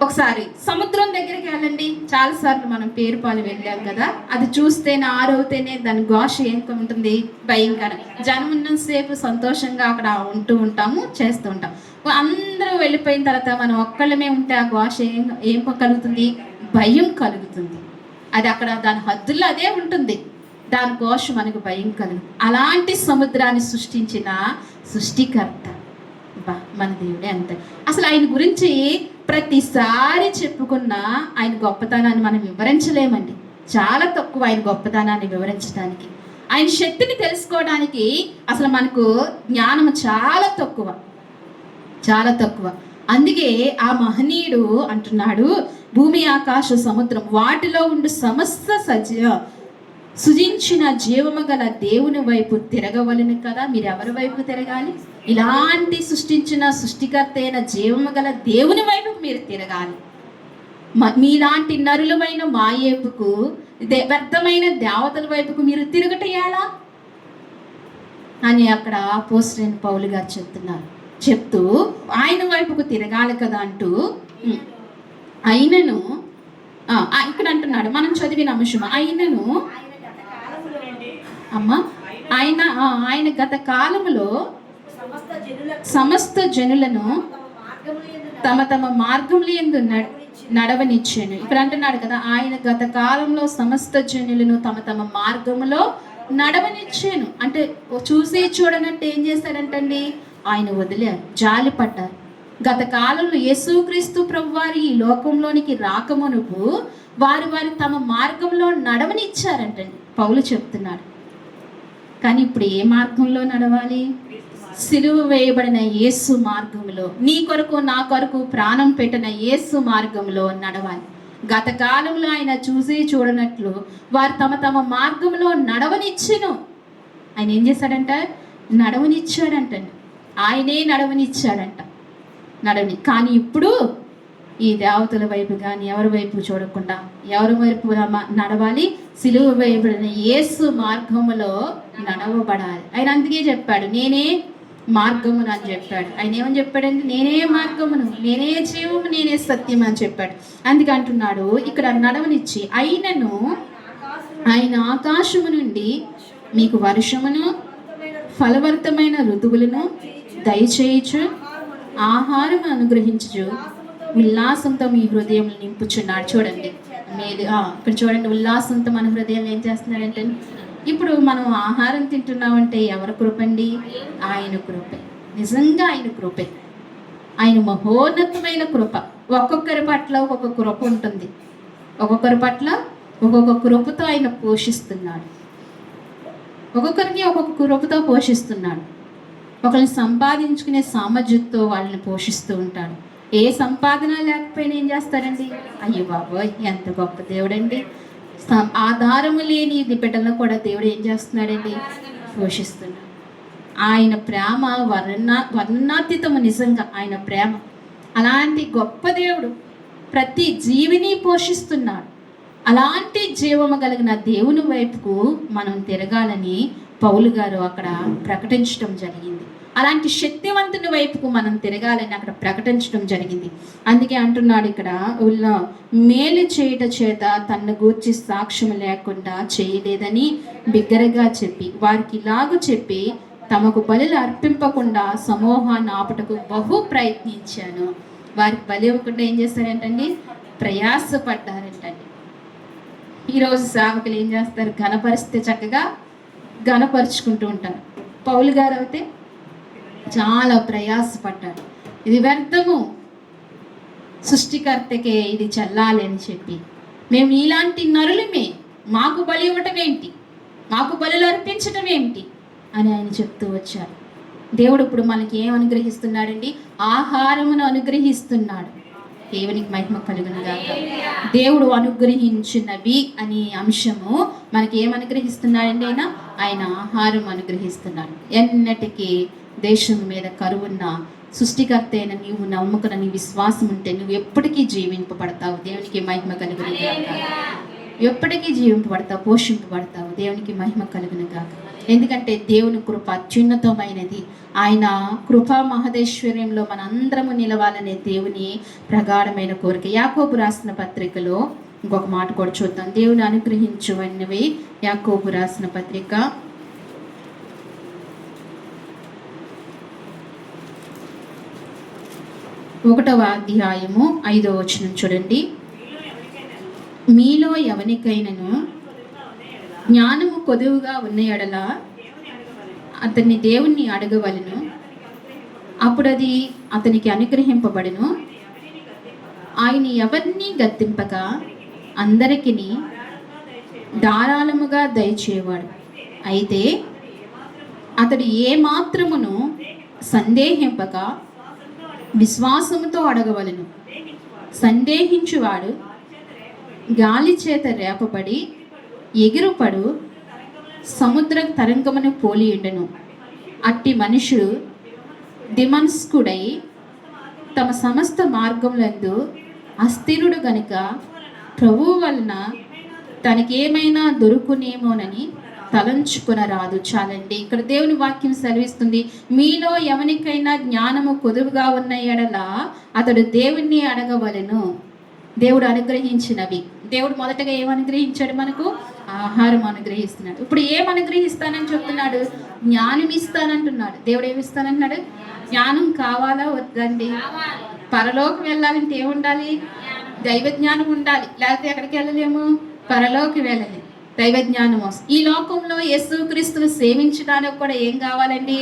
ఒకసారి సముద్రం దగ్గరికి వెళ్ళండి. చాలాసార్లు మనం పేరుపాలు వెళ్ళాం కదా. అది చూస్తేనే ఆరవుతేనే దాని ఘోష ఏం ఉంటుంది? భయంకరం. జనం ఉన్నంతసేపు సంతోషంగా అక్కడ ఉంటాము, చేస్తూ ఉంటాం. అందరూ వెళ్ళిపోయిన తర్వాత మనం ఒక్కళ్ళమే ఉంటే ఆ ఘోష ఏం కలుగుతుంది? భయం కలుగుతుంది. అది అక్కడ దాని హద్దుల్లో అదే ఉంటుంది, దాని ఘోష మనకు భయం కలుగుతుంది. అలాంటి సముద్రాన్ని సృష్టించిన సృష్టికర్త మన దేవుడే అంతే. అసలు ఆయన గురించి ప్రతిసారి చెప్పుకున్న ఆయన గొప్పతనాన్ని మనం వివరించలేమండి. చాలా తక్కువ ఆయన గొప్పతనాన్ని వివరించడానికి. ఆయన శక్తిని తెలుసుకోవడానికి అసలు మనకు జ్ఞానం చాలా తక్కువ. అందుకే ఆ మహనీయుడు అంటున్నాడు, భూమి ఆకాశ సముద్రం వాటిలో ఉండి సమస్త సృజించిన జీవము గల దేవుని వైపు తిరగవలను కదా. మీరు ఎవరి వైపు తిరగాలి? ఇలాంటి సృష్టించిన సృష్టికర్త అయిన జీవము గల దేవుని వైపు మీరు తిరగాలి. మీలాంటి నరులమైన మాయేపుకు, వ్యర్థమైన దేవతల వైపుకు మీరు తిరగటేయాలా అని అక్కడ అపోస్తలుడైన పౌలు గారు చెప్తూ ఆయన వైపుకు తిరగాలి కదా అంటూ అయినను ఇక్కడ అంటున్నాడు. మనం చదివిన అంశం అయినను ఆయన గత కాలములో సమస్త జనులను తమ మార్గముల యందు నడవనిచ్చాను. ఇక్కడ అంటున్నాడు కదా, ఆయన గత కాలంలో సమస్త జనులను తమ మార్గములో నడవనిచ్చాను. అంటే చూసి చూడనట్టు ఏం చేశాడంటండి? ఆయన వదిలేరు, జాలి పడ్డారు. గత కాలంలో యేసుక్రీస్తు ప్రభువారి ఈ లోకంలోనికి రాకమునుపు వారి తమ మార్గంలో నడవనిచ్చారంటండి పౌలు చెప్తున్నాడు. కానీ ఇప్పుడు ఏ మార్గంలో నడవాలి? సిలువ వేయబడిన యేసు మార్గంలో, నీ కొరకు నా కొరకు ప్రాణం పెట్టిన యేసు మార్గంలో నడవాలి. గత కాలంలో ఆయన చూసి చూడనట్లు వారు తమ మార్గంలో నడవనిచ్చెను. ఆయన ఏం చేశాడంట? నడవనిచ్చాడంటండి. ఆయనే నడవనిచ్చాడంట. కానీ ఇప్పుడు ఈ దేవతల వైపు కానీ ఎవరి వైపు చూడకుండా ఎవరి వైపు నడవాలి? సిలువ వేయబడిన యేసు మార్గములో నడవబడాలి. ఆయన అందుకే చెప్పాడు, నేనే మార్గమును అని చెప్పాడు. ఆయన ఏమని చెప్పాడండి? నేనే మార్గమును, నేనే జీవము, నేనే సత్యం అని చెప్పాడు. అందుకే అంటున్నాడు ఇక్కడ నడవనిచ్చి, అయినను ఆయన ఆకాశము నుండి మీకు వర్షమును ఫలవర్తమైన ఋతువులను దయచేయచ్చు, ఆహారం అనుగ్రహించు, ఉల్లాసంతో మీ హృదయం నింపుచున్నాడు. చూడండి ఇక్కడ చూడండి, ఉల్లాసంతో మన హృదయం ఏం చేస్తున్నాడంటే, ఇప్పుడు మనం ఆహారం తింటున్నామంటే ఎవరి కృపండి? ఆయన కృపే. నిజంగా ఆయన కృపే. ఆయన మహోన్నతమైన కృప. ఒక్కొక్కరి పట్ల ఒక్కొక్క కృప ఉంటుంది. ఒక్కొక్కరి పట్ల ఒక్కొక్క కృపతో ఆయన పోషిస్తున్నాడు. ఒక్కొక్కరికి ఒక్కొక్క కృపతో పోషిస్తున్నాడు. ఒకరిని సంపాదించుకునే సామర్థ్యంతో వాళ్ళని పోషిస్తూ ఉంటాడు. ఏ సంపాదన లేకపోయినా ఏం చేస్తారండి? అయ్యో బాబోయ్ ఎంత గొప్ప దేవుడండి. ఆధారము లేని బిడ్డలను కూడా దేవుడు ఏం చేస్తున్నాడండి? పోషిస్తున్నాడు. ఆయన ప్రేమ వర్ణనాతీతము. నిజంగా ఆయన ప్రేమ అలాంటి గొప్ప దేవుడు ప్రతి జీవిని పోషిస్తున్నాడు. అలాంటి జీవము కలిగిన దేవుని వైపుకు మనం తిరగాలని పౌలు గారు అక్కడ ప్రకటించడం జరిగింది. అలాంటి శక్తివంతుని వైపుకు మనం తిరగాలని అక్కడ ప్రకటించడం జరిగింది. అందుకే అంటున్నాడు ఇక్కడ, మేలు చేయట చేత తన్ను గూర్చి సాక్ష్యం లేకుండా చేయలేదని బిగ్గరగా చెప్పి వారికి ఇలాగూ చెప్పి తమకు బలులు అర్పింపకుండా సమూహాన్ని ఆపుటకు బహు ప్రయత్నించాను. వారికి బలి ఇవ్వకుండా ఏం చేస్తారంటండి? ప్రయాసపడ్డారంటండి. ఈరోజు సేవకులు ఏం చేస్తారు? ఘనపరిస్తే చక్కగా ఘనపరుచుకుంటూ ఉంటారు. పౌలు గారు అయితే చాలా ప్రయాసపడ్డారు. ఇది వ్యర్థము, సృష్టికర్తకే ఇది చెల్లాలి అని చెప్పి, మేము ఇలాంటి నరులమే, మాకు బలి ఇవ్వటం ఏంటి, మాకు బలులు అర్పించటం ఏంటి అని ఆయన చెప్తూ వచ్చారు. దేవుడు ఇప్పుడు మనకి ఏం అనుగ్రహిస్తున్నాడండి? ఆహారమును అనుగ్రహిస్తున్నాడు. దేవునికి మహిమ కలుగునుగాక. దేవుడు అనుగ్రహించినవి అనే అంశము మనకి ఏం అనుగ్రహిస్తున్నాడండి? ఆయన ఆహారం అనుగ్రహిస్తున్నాడు. ఎన్నటికీ దేశం మీద కరువున్న సృష్టికర్త అయిన నీవు నమ్ముకున్న నీ విశ్వాసం ఉంటే నువ్వు ఎప్పటికీ జీవింపబడతావు. దేవునికి మహిమ కలుగునుగాక. ఎప్పటికీ జీవింపబడతావు, పోషింపబడతావు. దేవునికి మహిమ కలుగునుగాక. ఎందుకంటే దేవుని కృప అత్యున్నతమైనది. ఆయన కృపా మహదేశ్వర్యంలో మనందరము నిలవాలనే దేవుని ప్రగాఢమైన కోరిక. యాకోబు రాసిన పత్రికలో ఇంకొక మాట కూడా చూద్దాం. దేవుని అనుగ్రహించువన్నవి యాకోబు రాసిన పత్రిక 1వ అధ్యాయము 5వ వచనం చూడండి. మీలో ఎవనికైనను జ్ఞానము కొదువుగా ఉన్న ఎడల అతన్ని దేవుణ్ణి అడగవలను, అప్పుడు అది అతనికి అనుగ్రహింపబడును. ఆయన ఎవరిని గద్దింపక అందరికీ ధారాళముగా దయచేవాడు. అయితే అతడు ఏ మాత్రమును సందేహింపక విశ్వాసముతో అడగవలను. సందేహించువాడు గాలి చేత రేపబడి ఎగిరుపడు సముద్ర తరంగమును పోలి ఉండెను. అట్టి మనుషుడు దిమస్కుడై తమ సమస్త మార్గములందు అస్థిరుడు గనుక ప్రభువు వలన తనకేమైనా దొరుకునేమోనని తలంచుకొనరాదు. చాలండి. ఇక్కడ దేవుని వాక్యం సెలవిస్తుంది, మీలో ఎవరికైనా జ్ఞానము కొదువుగా ఉన్న ఎడల అతడు దేవుణ్ణి అడగవలెను. దేవుడు అనుగ్రహించినవి. దేవుడు మొదటగా ఏం అనుగ్రహించాడు? మనకు ఆహారం అనుగ్రహిస్తున్నాడు. ఇప్పుడు ఏం అనుగ్రహిస్తానని చెప్తున్నాడు? జ్ఞానం ఇస్తానంటున్నాడు. దేవుడు ఏమి ఇస్తానంటున్నాడు? జ్ఞానం కావాలా వద్దండి? పరలోకి వెళ్ళాలంటే ఏముండాలి? దైవ జ్ఞానం ఉండాలి. లేకపోతే ఎక్కడికి వెళ్ళలేము? పరలోకి వెళ్ళలేము. దైవ జ్ఞానం. ఈ లోకంలో యేసుక్రీస్తును సేవించడానికి కూడా ఏం కావాలండి?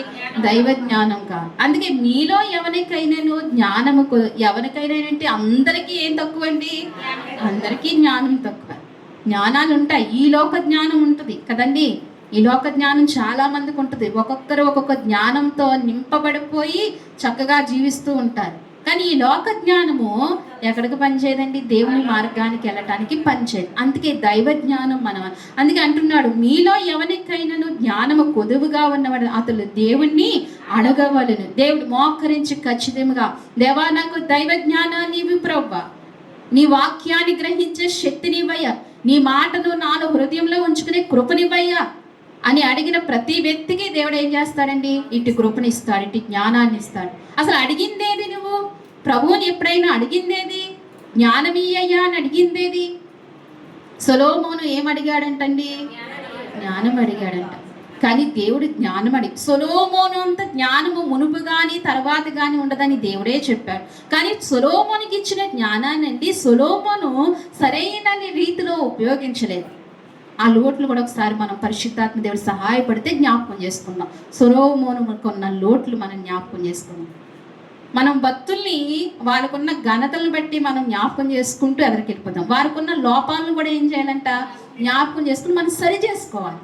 దైవ జ్ఞానం కావాలి. అందుకే మీలో ఎవరికైనాను జ్ఞానము, ఎవరికైనా అంటే అందరికీ ఏం తక్కువ అండి? అందరికీ జ్ఞానం తక్కువ. జ్ఞానాలు ఉంటాయి. ఈ లోక జ్ఞానం ఉంటుంది కదండి. ఈ లోక జ్ఞానం చాలా మందికి ఉంటుంది. ఒక్కొక్కరు ఒక్కొక్క జ్ఞానంతో నింపబడిపోయి చక్కగా జీవిస్తూ ఉంటారు. కానీ ఈ లోక జ్ఞానము ఎక్కడికి పనిచేయదండి? దేవుని మార్గానికి వెళ్ళటానికి పనిచేయదు. అందుకే దైవ జ్ఞానం అందుకే అంటున్నాడు, మీలో ఎవరికైనాను జ్ఞానము కొదువుగా ఉన్నవాడు అతడు దేవుణ్ణి అడగవలను. దేవుడు మోకరించి ఖచ్చితంగా, దేవా నాకు దైవ జ్ఞానాన్ని ఇవ్వు ప్రభువా, నీ వాక్యాన్ని గ్రహించే శక్తినివ్వయ్యా, నీ మాటను నాలో హృదయంలో ఉంచుకునే కృపనివ్వయ్యా అని అడిగిన ప్రతి వ్యక్తికి దేవుడు ఏం చేస్తాడండి? ఇటు కృపనిస్తాడు, ఇటు జ్ఞానాన్ని ఇస్తాడు. అసలు అడిగిందేది? నువ్వు ప్రభువుని ఎప్పుడైనా అడిగిందేది? జ్ఞానమీయ్యా అని అడిగిందేది? సొలొమోను ఏమడిగాడంటండి? జ్ఞానం అడిగాడంట. కానీ దేవుడు జ్ఞానం సొలొమోను అంత జ్ఞానము మునుపు కానీ తర్వాత కానీ ఉండదని దేవుడే చెప్పాడు. కానీ సొలొమోనుకి ఇచ్చిన జ్ఞానాన్ని అండి సొలొమోను సరైన రీతిలో ఉపయోగించలేదు. ఆ లోట్లు కూడా ఒకసారి మనం పరిశుద్ధాత్మ దేవుడు సహాయపడితే జ్ఞాపకం చేసుకుందాం. సొలొమోను కొన్న లోట్లు మనం జ్ఞాపకం చేసుకుందాం. మనం భక్తుల్ని వాళ్ళకున్న ఘనతలను బట్టి మనం జ్ఞాపకం చేసుకుంటూ ఎదరికి వెళ్ళిపోతాం. వారికున్న లోపాలను కూడా ఏం చేయాలంట? జ్ఞాపకం చేసుకుని మనం సరి చేసుకోవాలి.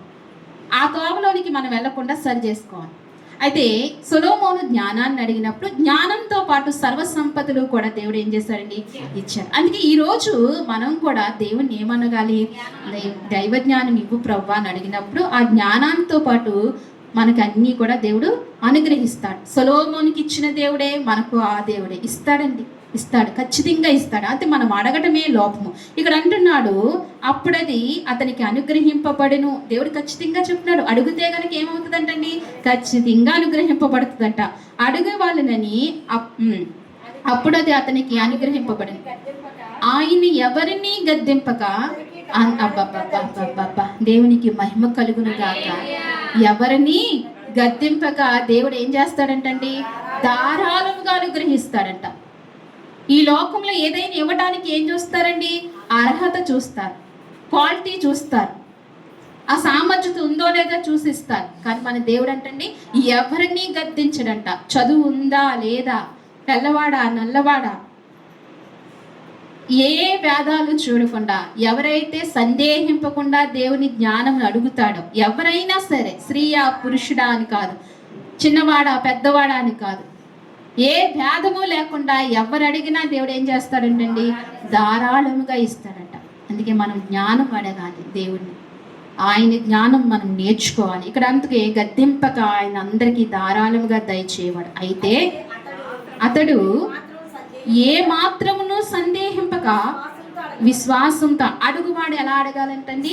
ఆ తోవలోనికి మనం వెళ్లకుండా సరి చేసుకోవాలి. అయితే సొలొమోను జ్ఞానాన్ని అడిగినప్పుడు జ్ఞానంతో పాటు సర్వ సంపదలు కూడా దేవుడు ఏం చేశాడండి, ఇచ్చాడు. అందుకే ఈరోజు మనం కూడా దేవుణ్ణి ఏమనగాలి, దైవ జ్ఞానం ఇవ్వు ప్రవ్వా అని అడిగినప్పుడు ఆ జ్ఞానంతో పాటు మనకు అన్నీ కూడా దేవుడు అనుగ్రహిస్తాడు. సొలొమోనుకి ఇచ్చిన దేవుడే మనకు ఆ దేవుడే ఇస్తాడండి, ఇస్తాడు, ఖచ్చితంగా ఇస్తాడు. అయితే మనం అడగటమే లోపము. ఇక్కడ అంటున్నాడు అప్పుడది అతనికి అనుగ్రహింపబడును. దేవుడు ఖచ్చితంగా చెప్తున్నాడు, అడిగితే కనుక ఏమవుతుందంటండి, ఖచ్చితంగా అనుగ్రహింపబడుతుందంట. అడుగు వాళ్ళని అప్పుడు అది అతనికి అనుగ్రహింపబడును. ఆయన ఎవరిని గద్దింపక అబ్బబ్బబ్బబ్బబ్బబ్బా, దేవునికి మహిమ కలుగును గాక. ఎవరిని గద్దింపక దేవుడు ఏం చేస్తాడంటండి, ధారాళముగా అనుగ్రహిస్తాడంట. ఈ లోకంలో ఏదైనా ఇవ్వడానికి ఏం చూస్తారండి, అర్హత చూస్తారు, క్వాలిటీ చూస్తారు, ఆ సామర్థ్యత ఉందో లేదో చూసిస్తారు. కానీ మన దేవుడు అంటండి ఎవరిని గద్దించడంట. చదువు ఉందా లేదా, తెల్లవాడా నల్లవాడా, ఏ భేదాలు చూడకుండా, ఎవరైతే సందేహింపకుండా దేవుని జ్ఞానం అడుగుతాడో, ఎవరైనా సరే, స్త్రీయా పురుషుడా అని కాదు, చిన్నవాడా పెద్దవాడా అని కాదు, ఏ భేదము లేకుండా ఎవరు అడిగినా దేవుడు ఏం చేస్తాడంటండి, ధారాళముగా ఇస్తాడంట. అందుకే మనం జ్ఞానం అడగాలి దేవుడిని, ఆయన జ్ఞానం మనం నేర్చుకోవాలి. ఇక్కడ అందుకే గద్దింపక ఆయన అందరికీ ధారాళముగా దయచేవాడు. అయితే అతడు ఏ మాత్రమును సందేహింపక విశ్వాసంతో అడుగువాడు. ఎలా అడగాలంటండి,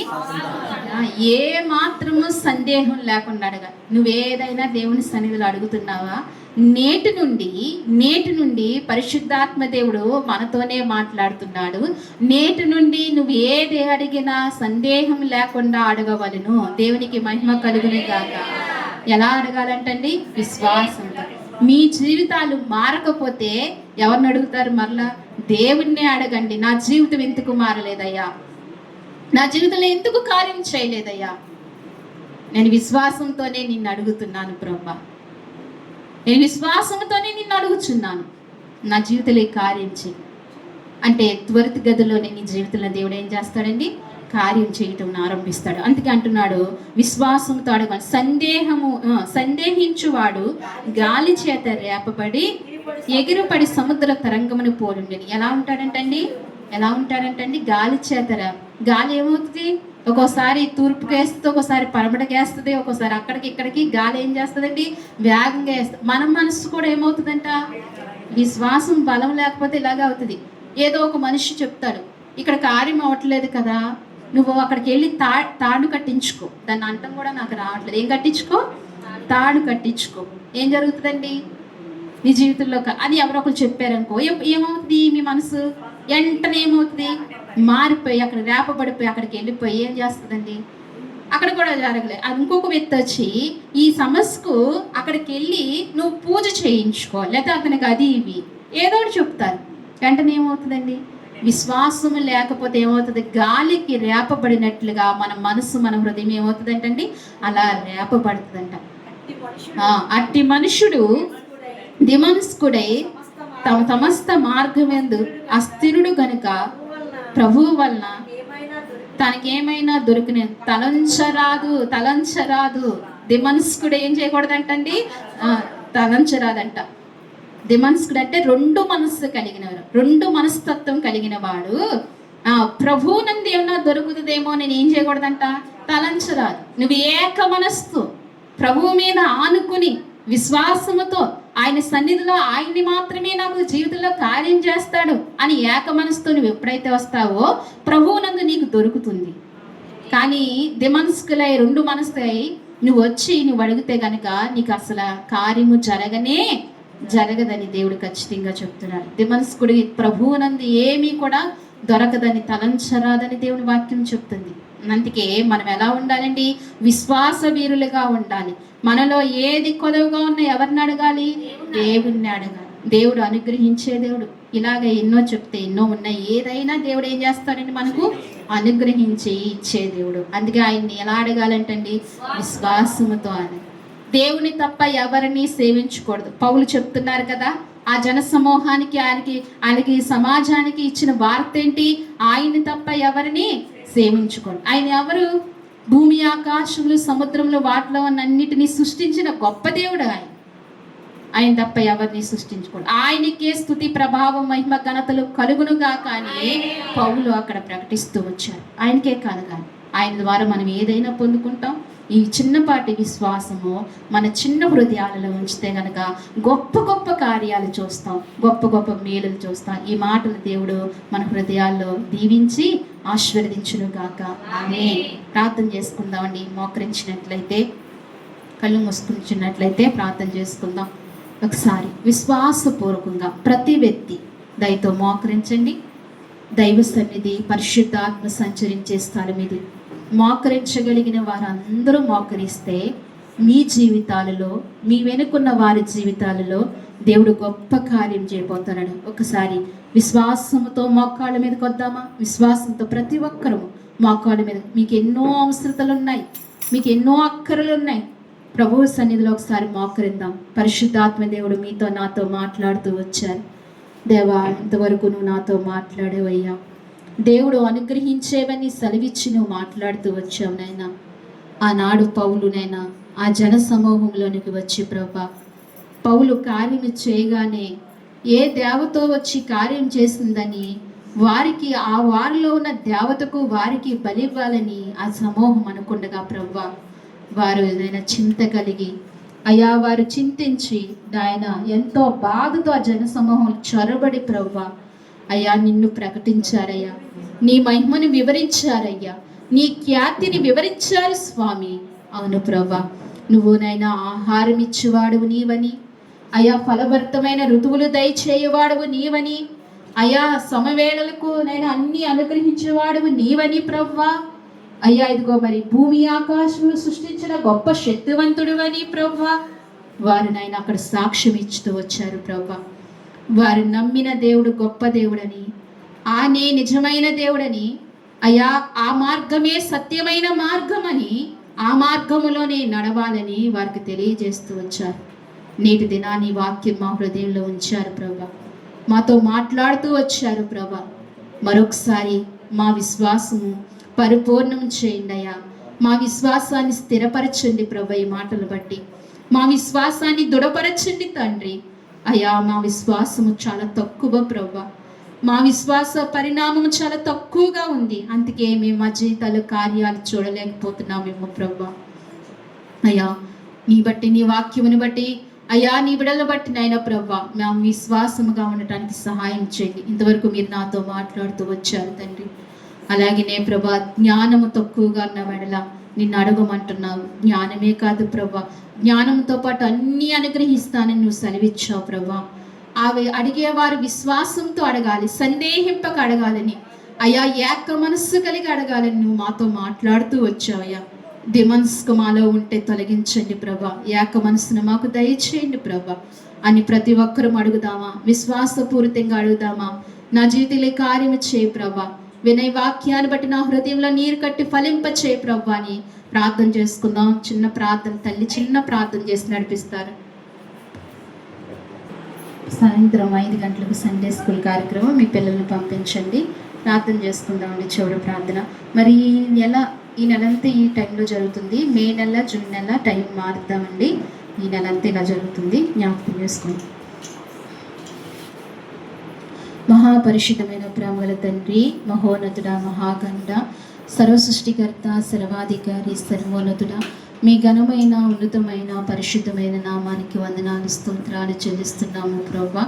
ఏ మాత్రము సందేహం లేకుండా అడగాలి. నువ్వేదైనా దేవుని సన్నిధిలో అడుగుతున్నావా, నేటి నుండి పరిశుద్ధాత్మ దేవుడు మనతోనే మాట్లాడుతున్నాడు. నేటి నుండి నువ్వు ఏది అడిగినా సందేహం లేకుండా అడగవలను. దేవునికి మహిమ కలుగును గాక. ఎలా అడగాలంటండి, విశ్వాసంతో. మీ జీవితాలు మారకపోతే ఎవరిని అడుగుతారు, మరలా దేవుణ్ణే అడగండి. నా జీవితం ఎందుకు మారలేదయ్యా, నా జీవితంలో ఎందుకు కార్యం చేయలేదయ్యా, నేను విశ్వాసంతోనే నిన్ను అడుగుతున్నాను ప్రభా, నేను విశ్వాసంతోనే నిన్ను అడుగుచున్నాను, నా జీవితంలో కార్యం చేయి అంటే త్వరితగతిలోనే నీ జీవితంలో దేవుడు ఏం చేస్తాడండి, కార్యం చేయటం ఆరంభిస్తాడు. అందుకే అంటున్నాడు విశ్వాసంతో అడగాలి. సందేహించువాడు గాలి చేత రేపబడి ఎగిరిపడి సముద్ర తరంగమును పోలుండని. ఎలా ఉంటాడంటండి, గాలి చేత గాలి ఏమవుతుంది, ఒక్కోసారి తూర్పుకి వేస్తుంది, ఒక్కోసారి పడమటకి వేస్తుంది, ఒక్కోసారి అక్కడికి ఇక్కడికి గాలి ఏం చేస్తుందండి, వేగంగా వేస్తుంది. మన మనసు కూడా ఏమవుతుందంట, విశ్వాసం బలం లేకపోతే ఇలాగే అవుతుంది. ఏదో ఒక మనిషి చెప్తాడు, ఇక్కడ కార్యం అవ్వట్లేదు కదా, నువ్వు అక్కడికి వెళ్ళి తాడు కట్టించుకో. దాన్ని అంటం కూడా నాకు రావట్లేదు. ఏం కట్టించుకో, తాడు కట్టించుకో. ఏం జరుగుతుందండి నీ జీవితంలో అని ఎవరో ఒకరు చెప్పారనుకో, ఏమవుతుంది, మీ మనసు వెంటనే ఏమవుతుంది, మారిపోయి అక్కడ రేపబడిపోయి అక్కడికి వెళ్ళిపోయి ఏం చేస్తుందండి, అక్కడ కూడా జరగలేదు. అది ఇంకొక వ్యక్తి వచ్చి ఈ సమస్యకు అక్కడికి వెళ్ళి నువ్వు పూజ చేయించుకో, లేకపోతే అతనికి అది ఇవి ఏదో ఒకటి చెప్తారు. వెంటనే ఏమవుతుందండి, విశ్వాసం లేకపోతే ఏమవుతుంది, గాలికి రేపబడినట్లుగా మన మనసు మన హృదయం ఏమవుతుందంటండి, అలా రేపబడుతుందంట. అట్టి మనుషుడు దిమనస్కుడై తమ సమస్త మార్గమందు అస్థిరుడు గనుక ప్రభువు వలన తనకేమైనా దొరికిన తలంచరాదు. దిమనస్కుడు ఏం చేయకూడదంటండి, తలంచరాదంట. దిమనస్కుడు అంటే రెండు మనస్సు కలిగినవాడు, రెండు మనస్తత్వం కలిగిన వాడు. ప్రభువు నందు ఏమన్నా దొరుకుతుందేమో నేను ఏం చేయకూడదంట, తలంచరాదు. నువ్వు ఏక మనస్సు ప్రభువు మీద ఆనుకుని విశ్వాసముతో ఆయన సన్నిధిలో ఆయన్ని మాత్రమే నాకు జీవితంలో కార్యం చేస్తాడు అని ఏక మనసుతో నువ్వు ఎప్పుడైతే వస్తావో ప్రభువు నందు నీకు దొరుకుతుంది. కానీ దిమనస్కులై రెండు మనసులై నువ్వు వచ్చి నువ్వు అడిగితే గనుక నీకు అసలు కార్యము జరగదని దేవుడు ఖచ్చితంగా చెప్తున్నాడు. దిమనస్కుడి ప్రభువు నందు ఏమీ కూడా దొరకదని, తలంచరాదని దేవుని వాక్యం చెప్తుంది. అందుకే మనం ఎలా ఉండాలండి, విశ్వాస వీరులుగా ఉండాలి. మనలో ఏది కొదవగా ఉన్నా ఎవరిని అడగాలి, దేవుణ్ణి అడగాలి. దేవుడు అనుగ్రహించే దేవుడు. ఇలాగ ఎన్నో చెప్తే ఎన్నో ఉన్నాయి. ఏదైనా దేవుడు ఏం చేస్తాడండి, మనకు అనుగ్రహించి ఇచ్చే దేవుడు. అందుకే ఆయన్ని ఎలా అడగాలంటండి, విశ్వాసముతో అని. దేవుని తప్ప ఎవరిని సేవించకూడదు. పౌలు చెప్తున్నారు కదా, ఆ జన సమూహానికి ఆయనకి సమాజానికి ఇచ్చిన వార్త ఏంటి, ఆయన్ని తప్ప ఎవరిని సేవించకూడదు. ఆయన ఎవరు, భూమి ఆకాశములు సముద్రంలో వాటిలో అన్నిటినీ సృష్టించిన గొప్ప దేవుడు ఆయన తప్ప ఎవరిని సృష్టించుకోడు. ఆయనకే స్తుతి ప్రభావం మహిమ ఘనతలు కలుగునుగా కానీ పౌలు అక్కడ ప్రకటిస్తూ వచ్చారు. ఆయనకే కాదు కానీ ఆయన ద్వారా మనం ఏదైనా పొందుకుంటాం. ఈ చిన్నపాటి విశ్వాసము మన చిన్న హృదయాలలో ఉంచితే గనక గొప్ప గొప్ప కార్యాలు చూస్తాం, గొప్ప గొప్ప మేలులు చూస్తాం. ఈ మాటలు దేవుడు మన హృదయాల్లో దీవించి ఆశీర్వదించును గాక. ఆమేన్. ప్రార్థన చేసుకుందామండి. మోకరించినట్లయితే, కళ్ళు మూసుకుంటున్నట్లయితే ప్రార్థన చేసుకుందాం. ఒకసారి విశ్వాసపూర్వకంగా ప్రతి వ్యక్తి దయతో మోకరించండి. దైవ సన్నిధి, పరిశుద్ధాత్మ సంచరించే స్థలం ఇది. మోకరించగలిగిన వారందరూ మోకరిస్తే మీ జీవితాలలో, మీ వెనుకున్న వారి జీవితాలలో దేవుడు గొప్ప కార్యం చేయబోతున్నాడు. ఒకసారి విశ్వాసంతో మోకాళ్ళ మీదకి వద్దామా? విశ్వాసంతో ప్రతి ఒక్కరూ మోకాళ్ళ మీద. మీకు ఎన్నో అవసరతలు ఉన్నాయి, మీకు ఎన్నో అక్కరలు ఉన్నాయి. ప్రభువు సన్నిధిలో ఒకసారి మోకరిద్దాం. పరిశుద్ధాత్మ దేవుడు మీతో నాతో మాట్లాడుతూ వచ్చారు. దేవా, ఇంతవరకు నువ్వు నాతో మాట్లాడేవయ్యా. దేవుడు అనుగ్రహించేవని సెలవిచ్చి నువ్వు మాట్లాడుతూ వచ్చావు నాయన. ఆనాడు పౌలునైనా ఆ జన సమూహంలోనికి వచ్చి ప్రభా, పౌలు కార్యం చేయగానే ఏ దేవతో వచ్చి కార్యం చేసిందని వారికి, ఆ వారిలో ఉన్న దేవతకు వారికి బలి ఇవ్వాలని ఆ సమూహం అనుకుండగా ప్రభా, వారు ఆయన చింత కలిగి అయ్యా, వారు చింతించి ఆయన ఎంతో బాధతో ఆ జన సమూహం చొరబడి ప్రభా అయ్యా నిన్ను ప్రకటించారయ్యా, నీ మహిమను వివరించారయ్యా, నీ ఖ్యాతిని వివరించారు స్వామి. అవును ప్రభా, నువ్వు నైనా ఆహారం ఇచ్చేవాడువు నీవని, అయ్యా ఫలభరితమైన ఋతువులు దయచేయవాడువు నీవని, అయ్యా సమవేళలకు నైనా అన్ని అనుగ్రహించేవాడువు నీవని ప్రభా. అయ్యా ఇదిగో మరి భూమి ఆకాశములు సృష్టించిన గొప్ప శక్తివంతుడు అని ప్రభా వారు నాయన అక్కడ సాక్ష్యం ఇచ్చుతూ వచ్చారు ప్రభా. వారు నమ్మిన దేవుడు గొప్ప దేవుడని, ఆనే నిజమైన దేవుడని, అయ్యా ఆ మార్గమే సత్యమైన మార్గమని, ఆ మార్గములోనే నడవాలని వారికి తెలియజేస్తూ వచ్చారు. నేటి దినాన్ని వాక్యం మా హృదయంలో ఉంచారు ప్రభా, మాతో మాట్లాడుతూ వచ్చారు ప్రభా. మరొకసారి మా విశ్వాసము పరిపూర్ణం చేయండి అయ్యా. మా విశ్వాసాన్ని స్థిరపరచండి ప్రభా. ఈ మాటలు బట్టి మా విశ్వాసాన్ని దృఢపరచండి తండ్రి. అయ్యా మా విశ్వాసము చాలా తక్కువ ప్రభా, మా విశ్వాస పరిణామం చాలా తక్కువగా ఉంది. అందుకే మేము మా జీవితాలు కార్యాలు చూడలేకపోతున్నామేమో ప్రభా. అయ్యా నీ బట్టి, నీ వాక్యముని బట్టి అయ్యా, నీ బిడ్డలను బట్టి నాయన ప్రభా మేము విశ్వాసముగా ఉండటానికి సహాయం చేయండి. ఇంతవరకు మీరు నాతో మాట్లాడుతూ వచ్చారు తండ్రి. అలాగే నే ప్రభా జ్ఞానము తక్కువగా ఉన్న వెడల నిన్ను అడగమంటున్నావు. జ్ఞానమే కాదు ప్రభా, జ్ఞానంతో పాటు అన్నీ అనుగ్రహిస్తానని నువ్వు సెలవిచ్చావు ప్రభా. అవి అడిగేవారు విశ్వాసంతో అడగాలి, సందేహింపక అడగాలని అయ్యా, ఏక మనస్సు కలిగి అడగాలని నువ్వు మాతో మాట్లాడుతూ వచ్చావు అయ్యా. దిమనస్కు మాలో ఉంటే తొలగించండి ప్రభా, ఏక మనస్సును మాకు దయచేయండి ప్రభా అని ప్రతి ఒక్కరూ అడుగుదామా? విశ్వాసపూరితంగా అడుగుదామా? నా జీవితంలో కార్యము చేయి ప్రభా, వినయ వాక్యాన్ని బట్టి నా హృదయంలో నీరు కట్టి ఫలింప చేయి ప్రభా అని ప్రార్థన చేసుకుందాం. చిన్న ప్రార్థన, తల్లి చిన్న ప్రార్థన చేసి నడిపిస్తారు. సాయంత్రం 5 గంటలకు సండే స్కూల్ కార్యక్రమం, మీ పిల్లల్ని పంపించండి. ప్రార్థన చేసుకుందామండి. చివరి ప్రార్థన. మరి ఈ నెలంతా ఈ టైంలో జరుగుతుంది. మే నెల, జూన్ నెల టైం మారుద్దామండి. ఈ నెలంతా ఇలా జరుగుతుంది, జ్ఞాపకం చేసుకోండి. మహాపరిషుద్ధమైన ప్రేమగల తండ్రి, మహోన్నతుడ, మహాగండ, సర్వసృష్టికర్త, సర్వాధికారి, సర్వోన్నతుడ, మీ ఘనమైన, ఉన్నతమైన, పరిశుద్ధమైన నామానికి వందనాలు, స్తోత్రాలు చెల్లిస్తున్నాము ప్రభా.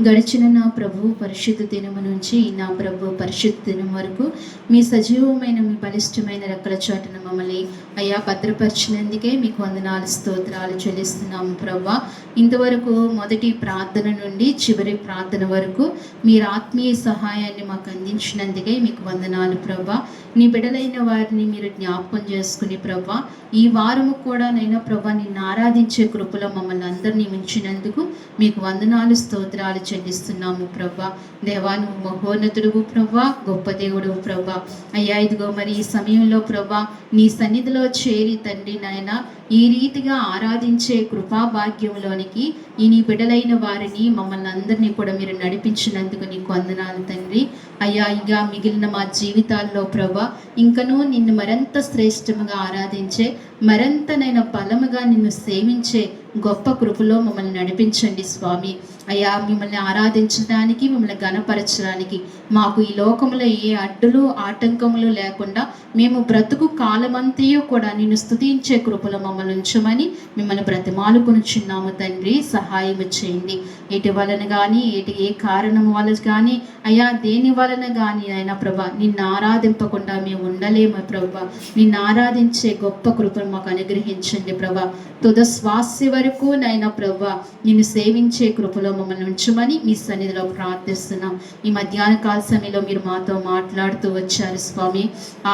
గడిచిన నా ప్రభు పరిశుద్ధ దినము నుంచి నా ప్రభు పరిశుద్ధ దినం వరకు మీ సజీవమైన, మీ బలిష్టమైన రెక్కల చాటున మమ్మల్ని అయ్యా భద్రపరిచినందుకే మీకు వందనాలు, స్తోత్రాలు చెల్లిస్తున్నాము ప్రభా. ఇంతవరకు మొదటి ప్రార్థన నుండి చివరి ప్రార్థన వరకు మీరు ఆత్మీయ సహాయాన్ని మాకు అందించినందుకే మీకు వందనాలు ప్రభా. నీ బిడ్డలైన వారిని మీరు జ్ఞాపకం చేసుకుని ప్రభా, ఈ వారము కూడా నైనా ప్రభా నిన్ను ఆరాధించే కృపలో మమ్మల్ని అందరినీ ఉంచినందుకు మీకు వందనాలు, స్తోత్రాలు చెల్లిస్తున్నాము ప్రభా. దేవా నువ్వు మహోన్నతుడువు ప్రభా, గొప్ప దేవుడు ప్రభా. అయ్యా ఇదిగో మరి ఈ సమయంలో ప్రభా నీ సన్నిధిలో చేరి తండ్రి నాయన ఈ రీతిగా ఆరాధించే కృపా భాగ్యంలోనికి ఈ నీ బిడ్డలైన వారిని మమ్మల్ని అందరినీ కూడా మీరు నడిపించినందుకు నీకు వందనాలు తండ్రి. అయ్యా, ఇక మిగిలిన మా జీవితాల్లో ప్రభా ఇంకనూ నిన్ను మరింత శ్రేష్టముగా ఆరాధించే, మరింతనైనా బలముగా నిన్ను సేవించే గొప్ప కృపలో మమ్మల్ని నడిపించండి స్వామి. అయ్యా, మిమ్మల్ని ఆరాధించడానికి, మిమ్మల్ని గణపరచడానికి మాకు ఈ లోకంలో ఏ అడ్డులు ఆటంకములు లేకుండా మేము బ్రతుకు కాలమంతయు కూడా నిన్ను స్తుతించే కృపలో మమ్మల్ని ఉంచమని మిమ్మల్ని బ్రతిమాలుకొనుచున్నాము తండ్రి. సహాయం చేయండి. ఎటు వలన కానీ, ఏ కారణం వలన కానీ, అయ్యా దేని వలన కానీ అయినా ప్రభా నిన్ను ఆరాధింపకుండా మేము ఉండలేము ప్రభా. నిన్ను ఆరాధించే గొప్ప కృపను మాకు అనుగ్రహించండి ప్రభా. తుద శ్వాస వరకు నైనా ప్రభా నిన్ను సేవించే కృపలో మమ్మల్ని ఉంచమని మీ సన్నిధిలో ప్రార్థిస్తున్నాం. ఈ మధ్యాహ్న కాల సమయంలో మీరు మాతో మాట్లాడుతూ వచ్చారు స్వామి.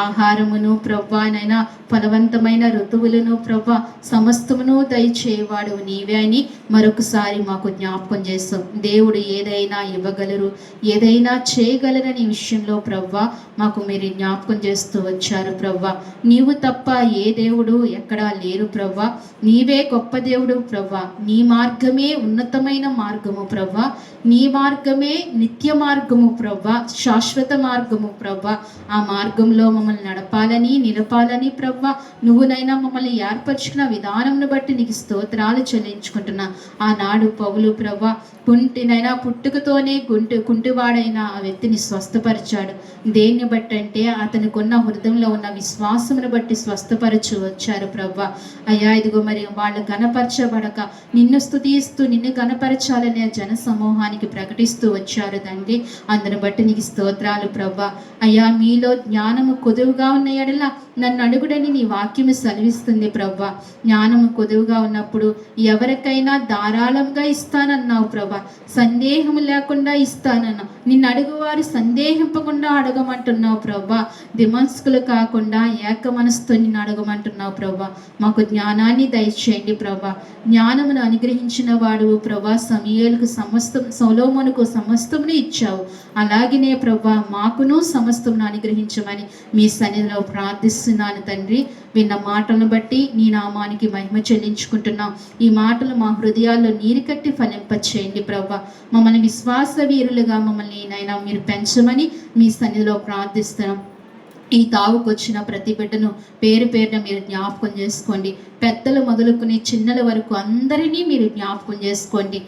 ఆహారమును ప్రభా నైనా ఫలవంతమైన ఋతువులను ప్రభా సమస్తమును దయచేవాడు నీవే అని మరొకసారి మాకు జ్ఞాపకం చేస్తాం. దేవుడు ఏదైనా ఇవ్వగలరు, ఏదైనా చేయగలరని విషయంలో ప్రభా మాకు మీరు జ్ఞాపకం చేస్తూ వచ్చారు ప్రభా. నీవు తప్ప ఏ దేవుడు ఎక్కడా లేరు ప్రభా. నీవే గొప్ప దేవుడు ప్రభా. నీ మార్గమే ఉన్నతమైన మార్గము ప్రభా. నీ మార్గమే నిత్య మార్గము ప్రభా, శాశ్వత మార్గము ప్రభా. ఆ మార్గంలో మమ్మల్ని నడపాలని, నిలపాలని ప్రభా నువ్వునైనా మమ్మల్ని ఏర్పరచుకున్న విధానంను బట్టి నీకు స్తోత్రాలు చెల్లించుకుంటున్నా. ఆనాడు పౌలు ప్రభా కుంటినైనా పుట్టుకతోనే కుంటివాడైన ఆ వ్యక్తిని స్వస్థపరిచాడు. దేన్ని బట్టి అంటే అతనికి ఉన్న హృదయంలో ఉన్న విశ్వాసమును బట్టి స్వస్థపరచు వచ్చారు ప్రభా. అయ్యా, ఇదిగో మరి వాళ్ళు గణపరచబడక నిన్ను స్తుతిస్తూ నిన్ను గణపరచాలనే జన సమూహానికి ప్రకటిస్తూ వచ్చారు తండ్రి. అందును బట్టి నీకు స్తోత్రాలు ప్రభా. అయ్యా, మీలో జ్ఞానము కొదువుగా ఉన్న ఎడల నన్ను అడుగుడని నీ వాక్యము సెలవిస్తుంది ప్రభా. జ్ఞానము కొదువుగా ఉన్నప్పుడు ఎవరికైనా ధారాళంగా ఇస్తానన్నావు ప్రభా. సందేహం లేకుండా ఇస్తానన్నా. నిన్ను అడుగువారు సందేహింపకుండా అడగమంటున్నావు ప్రభా. దిమస్కులు కాకుండా ఏక మనసుతో నిన్ను అడగమంటున్నావు ప్రభా. మాకు జ్ఞానాన్ని దయచేయండి ప్రభా. జ్ఞానమును అనుగ్రహించిన వాడు ప్రభా సమూయేలుకు సమస్తం, సొలొమోనుకు సమస్తమును ఇచ్చావు. అలాగనే ప్రభా మాకును సమస్తమును అనుగ్రహించమని మీ సన్నిధిలో ప్రార్థిస్తున్నాను తండ్రి. విన్న మాటలను బట్టి నీ నామానికి మహిమ చెల్లించుకుంటున్నాం. ఈ మాటలు మా హృదయాల్లో నీరు కట్టి ఫలింపచేయండి ప్రభా. మమ్మల్ని విశ్వాస వీరులుగా మమ్మల్ని నైనా మీరు పెంచమని మీ సన్నిధిలో ప్రార్థిస్తున్నాం. ఈ తావుకు వచ్చిన ప్రతి బిడ్డను పేరు పేరున మీరు జ్ఞాపకం చేసుకోండి. పెద్దలు మొదలుకుని చిన్నల వరకు అందరినీ మీరు జ్ఞాపకం చేసుకోండి.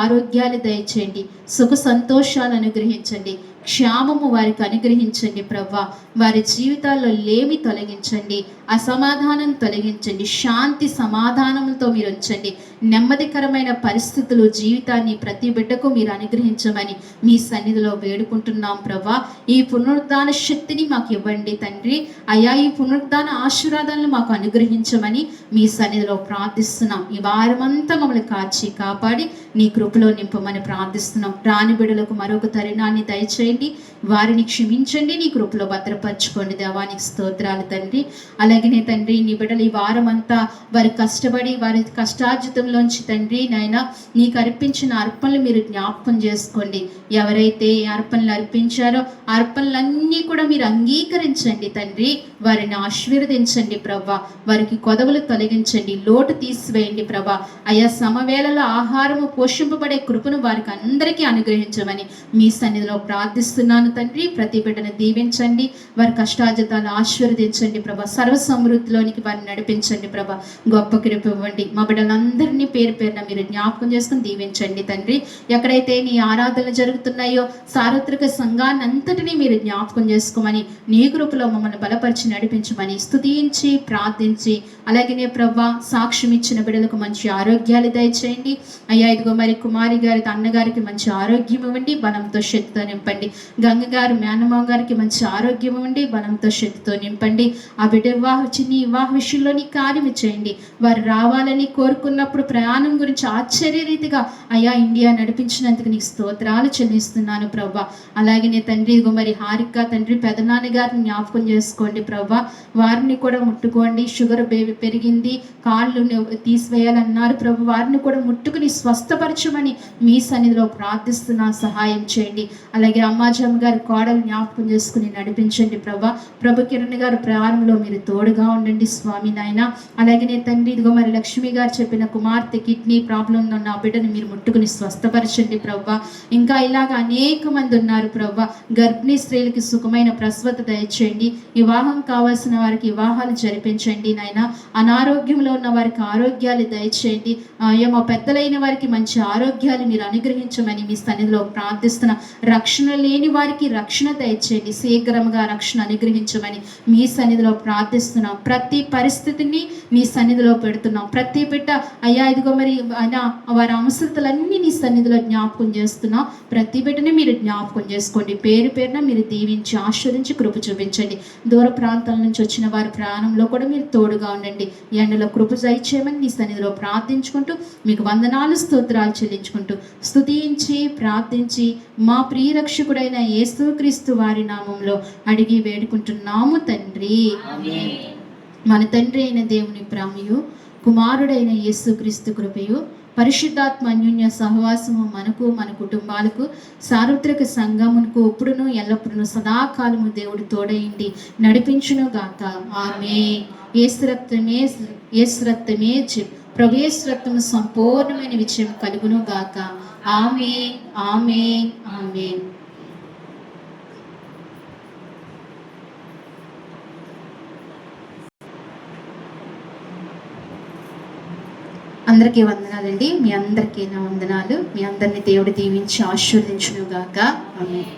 ఆరోగ్యాలు దయచేయండి. సుఖ సంతోషాలు అనుగ్రహించండి. క్షేమము వారికి అనుగ్రహించండి ప్రభా. వారి జీవితాల్లో లేమి తొలగించండి, అసమాధానం తొలగించండి, శాంతి సమాధానంతో మీరు ఉంచండి. నెమ్మదికరమైన పరిస్థితులు జీవితాన్ని ప్రతి బిడ్డకు మీరు అనుగ్రహించమని మీ సన్నిధిలో వేడుకుంటున్నాం ప్రభా. ఈ పునరుద్ధాన శక్తిని మాకు ఇవ్వండి తండ్రి. అయ్యా, ఈ పునరుద్ధాన ఆశీర్వాదాలను మాకు అనుగ్రహించమని మీ సన్నిధిలో ప్రార్థిస్తున్నాం. ఈ వారమంతా మమ్మల్ని కాచి కాపాడి నీ కృపలో నింపమని ప్రార్థిస్తున్నాం. రాని బిడ్డలకు మరొక తరుణాన్ని దయచేయండి. వారిని క్షమించండి, నీ కృపలో భద్రపరచుకోండి. దేవానికి స్తోత్రాలు తండ్రి. అలాగనే తండ్రి నీ బిడ్డలు ఈ వారం అంతా వారి కష్టపడి వారి కష్టార్జితంలోంచి తండ్రి నాయన నీకు అర్పించిన అర్పణలు మీరు జ్ఞాపకం చేసుకోండి. ఎవరైతే అర్పణలు అర్పించారో అర్పణలన్నీ కూడా మీరు అంగీకరించండి తండ్రి. వారిని ఆశీర్వదించండి ప్రభా. వారికి కొదవులు తొలగించండి, లోటు తీసివేయండి ప్రభా. అయా సమవేళలో ఆహారము పోషింపబడే కృపను వారికి అందరికీ అనుగ్రహించమని మీ సన్నిధిలో ప్రార్థిస్తున్నాను తండ్రి. ప్రతి బిడ్డను దీవించండి, వారి కష్టార్జితాలు ఆశీర్వదించండి ప్రభా. సర్వ సమృద్ధిలోనికి వారిని నడిపించండి ప్రభా. గొప్ప కృప ఇవ్వండి. మా బిడ్డలందరినీ పేరు పేరున మీరు జ్ఞాపకం చేసుకుని దీవించండి తండ్రి. ఎక్కడైతే నీ ఆరాధనలు జరుగుతున్నాయో సార్వత్రిక సంఘాన్ని అంతటినీ మీరు జ్ఞాపకం చేసుకోమని నీ కృపలో మమ్మల్ని బలపరిచి నడిపించమని స్తుతించి ప్రార్థించి అలాగనే ప్రభా సాక్ష్యం ఇచ్చిన బిడ్డలకు మంచి ఆరోగ్యాలు దయచేయండి. అయ్యా, ఇదిగో మరి కుమారి గారి అన్నగారికి మంచి ఆరోగ్యం ఇవ్వండి, బలంతో శక్తితో నింపండి. గంగ గారు మేనమావ గారికి మంచి ఆరోగ్యం ఇవ్వండి, బలంతో శక్తితో నింపండి. ఆ బిడ్డ చిన్ని వివాహ విషయంలో నీ కార్యం చేయండి. వారు రావాలని కోరుకున్నప్పుడు ప్రయాణం గురించి ఆశ్చర్యరీతిగా అయ్యా ఇండియా నడిపించినందుకు నీకు స్తోత్రాలు చెల్లిస్తున్నాను ప్రభా. అలాగే తండ్రి ఇదిగో మరి హారిక తండ్రి పెదనాన్న గారిని జ్ఞాపకం చేసుకోండి ప్రభా. ప్రభా. వారిని కూడా ముట్టుకోండి. షుగర్ పెరిగింది, కాళ్ళు తీసివేయాలన్నారు ప్రభు. వారిని కూడా ముట్టుకుని స్వస్థపరచమని మీ సన్నిధిలో ప్రార్థిస్తున్నా, సహాయం చేయండి. అలాగే అమ్మాజమ్మ గారి కోడలు జ్ఞాపకం చేసుకుని నడిపించండి ప్రభా. ప్రభు కిరణ్ గారు ప్రారంభంలో మీరు తోడుగా ఉండండి స్వామి నాయన. అలాగే నేను తండ్రి, ఇదిగో మరి లక్ష్మి గారు చెప్పిన కుమార్తె కిడ్నీ ప్రాబ్లం ఉన్న ఆ బిడ్డను మీరు ముట్టుకుని స్వస్థపరచండి ప్రభా. ఇంకా ఇలాగ అనేక మంది ఉన్నారు ప్రభా. గర్భిణీ స్త్రీలకి సుఖమైన ప్రసవత దయచేయండి. వివాహం కావాల్సిన వారికి వివాహాలు జరిపించండి నాయన. అనారోగ్యంలో ఉన్న వారికి ఆరోగ్యాలు దయచేయండి. ఏమో పెద్దలైన వారికి మంచి ఆరోగ్యాలు మీరు అనుగ్రహించమని మీ సన్నిధిలో ప్రార్థిస్తున్న. రక్షణ లేని వారికి రక్షణ దయచేయండి. శీఘ్రంగా రక్షణ అనుగ్రహించమని మీ సన్నిధిలో ప్రార్థిస్తున్నాం. ప్రతి పరిస్థితిని నీ సన్నిధిలో పెడుతున్నాం. ప్రతి బిడ్డ అయ్యా ఇదిగో మరి అయినా వారి అవసరతలన్నీ నీ సన్నిధిలో జ్ఞాపకం చేస్తున్నాం. ప్రతి బిడ్డని మీరు జ్ఞాపకం చేసుకోండి. పేరు పేరున మీరు దీవించి ఆశీర్వదించి కృప చూపించండి. దూర ప్రాంతాల నుంచి వచ్చిన వారి ప్రాణంలో కూడా మీరు తోడుగా ఉండండి. ఎండలో కృప దయచేయమని నీ సన్నిధిలో ప్రార్థించుకుంటూ మీకు వందనాలు స్తోత్రాలు చెల్లించుకుంటూ స్తుతించి ప్రార్థించి మా ప్రియరక్షకుడైన యేసుక్రీస్తు వారి నామంలో అడిగి వేడుకుంటున్నాము తండ్రి. మన తండ్రి అయిన దేవుని ప్రేమయు, కుమారుడైన యేసుక్రీస్తు కృపయు, పరిశుద్ధాత్మ అన్యోన్య సహవాసము మనకు, మన కుటుంబాలకు, సార్వత్రిక సంఘమునకు ఇప్పుడును ఎల్లప్పుడూ సదాకాలము దేవుడు తోడైండి నడిపించును గాక. ఆమేన్. యేసు రక్తమే ప్రభు యేసు రక్తము సంపూర్ణమైన విజయం కలుగును గాక. ఆమేన్, ఆమేన్, ఆమేన్. అందరికీ వందనాలండి. మీ అందరికీ నా వందనాలు. మీ అందరినీ దేవుడు దీవించి ఆశీర్వదించును గాక. ఆమేన్.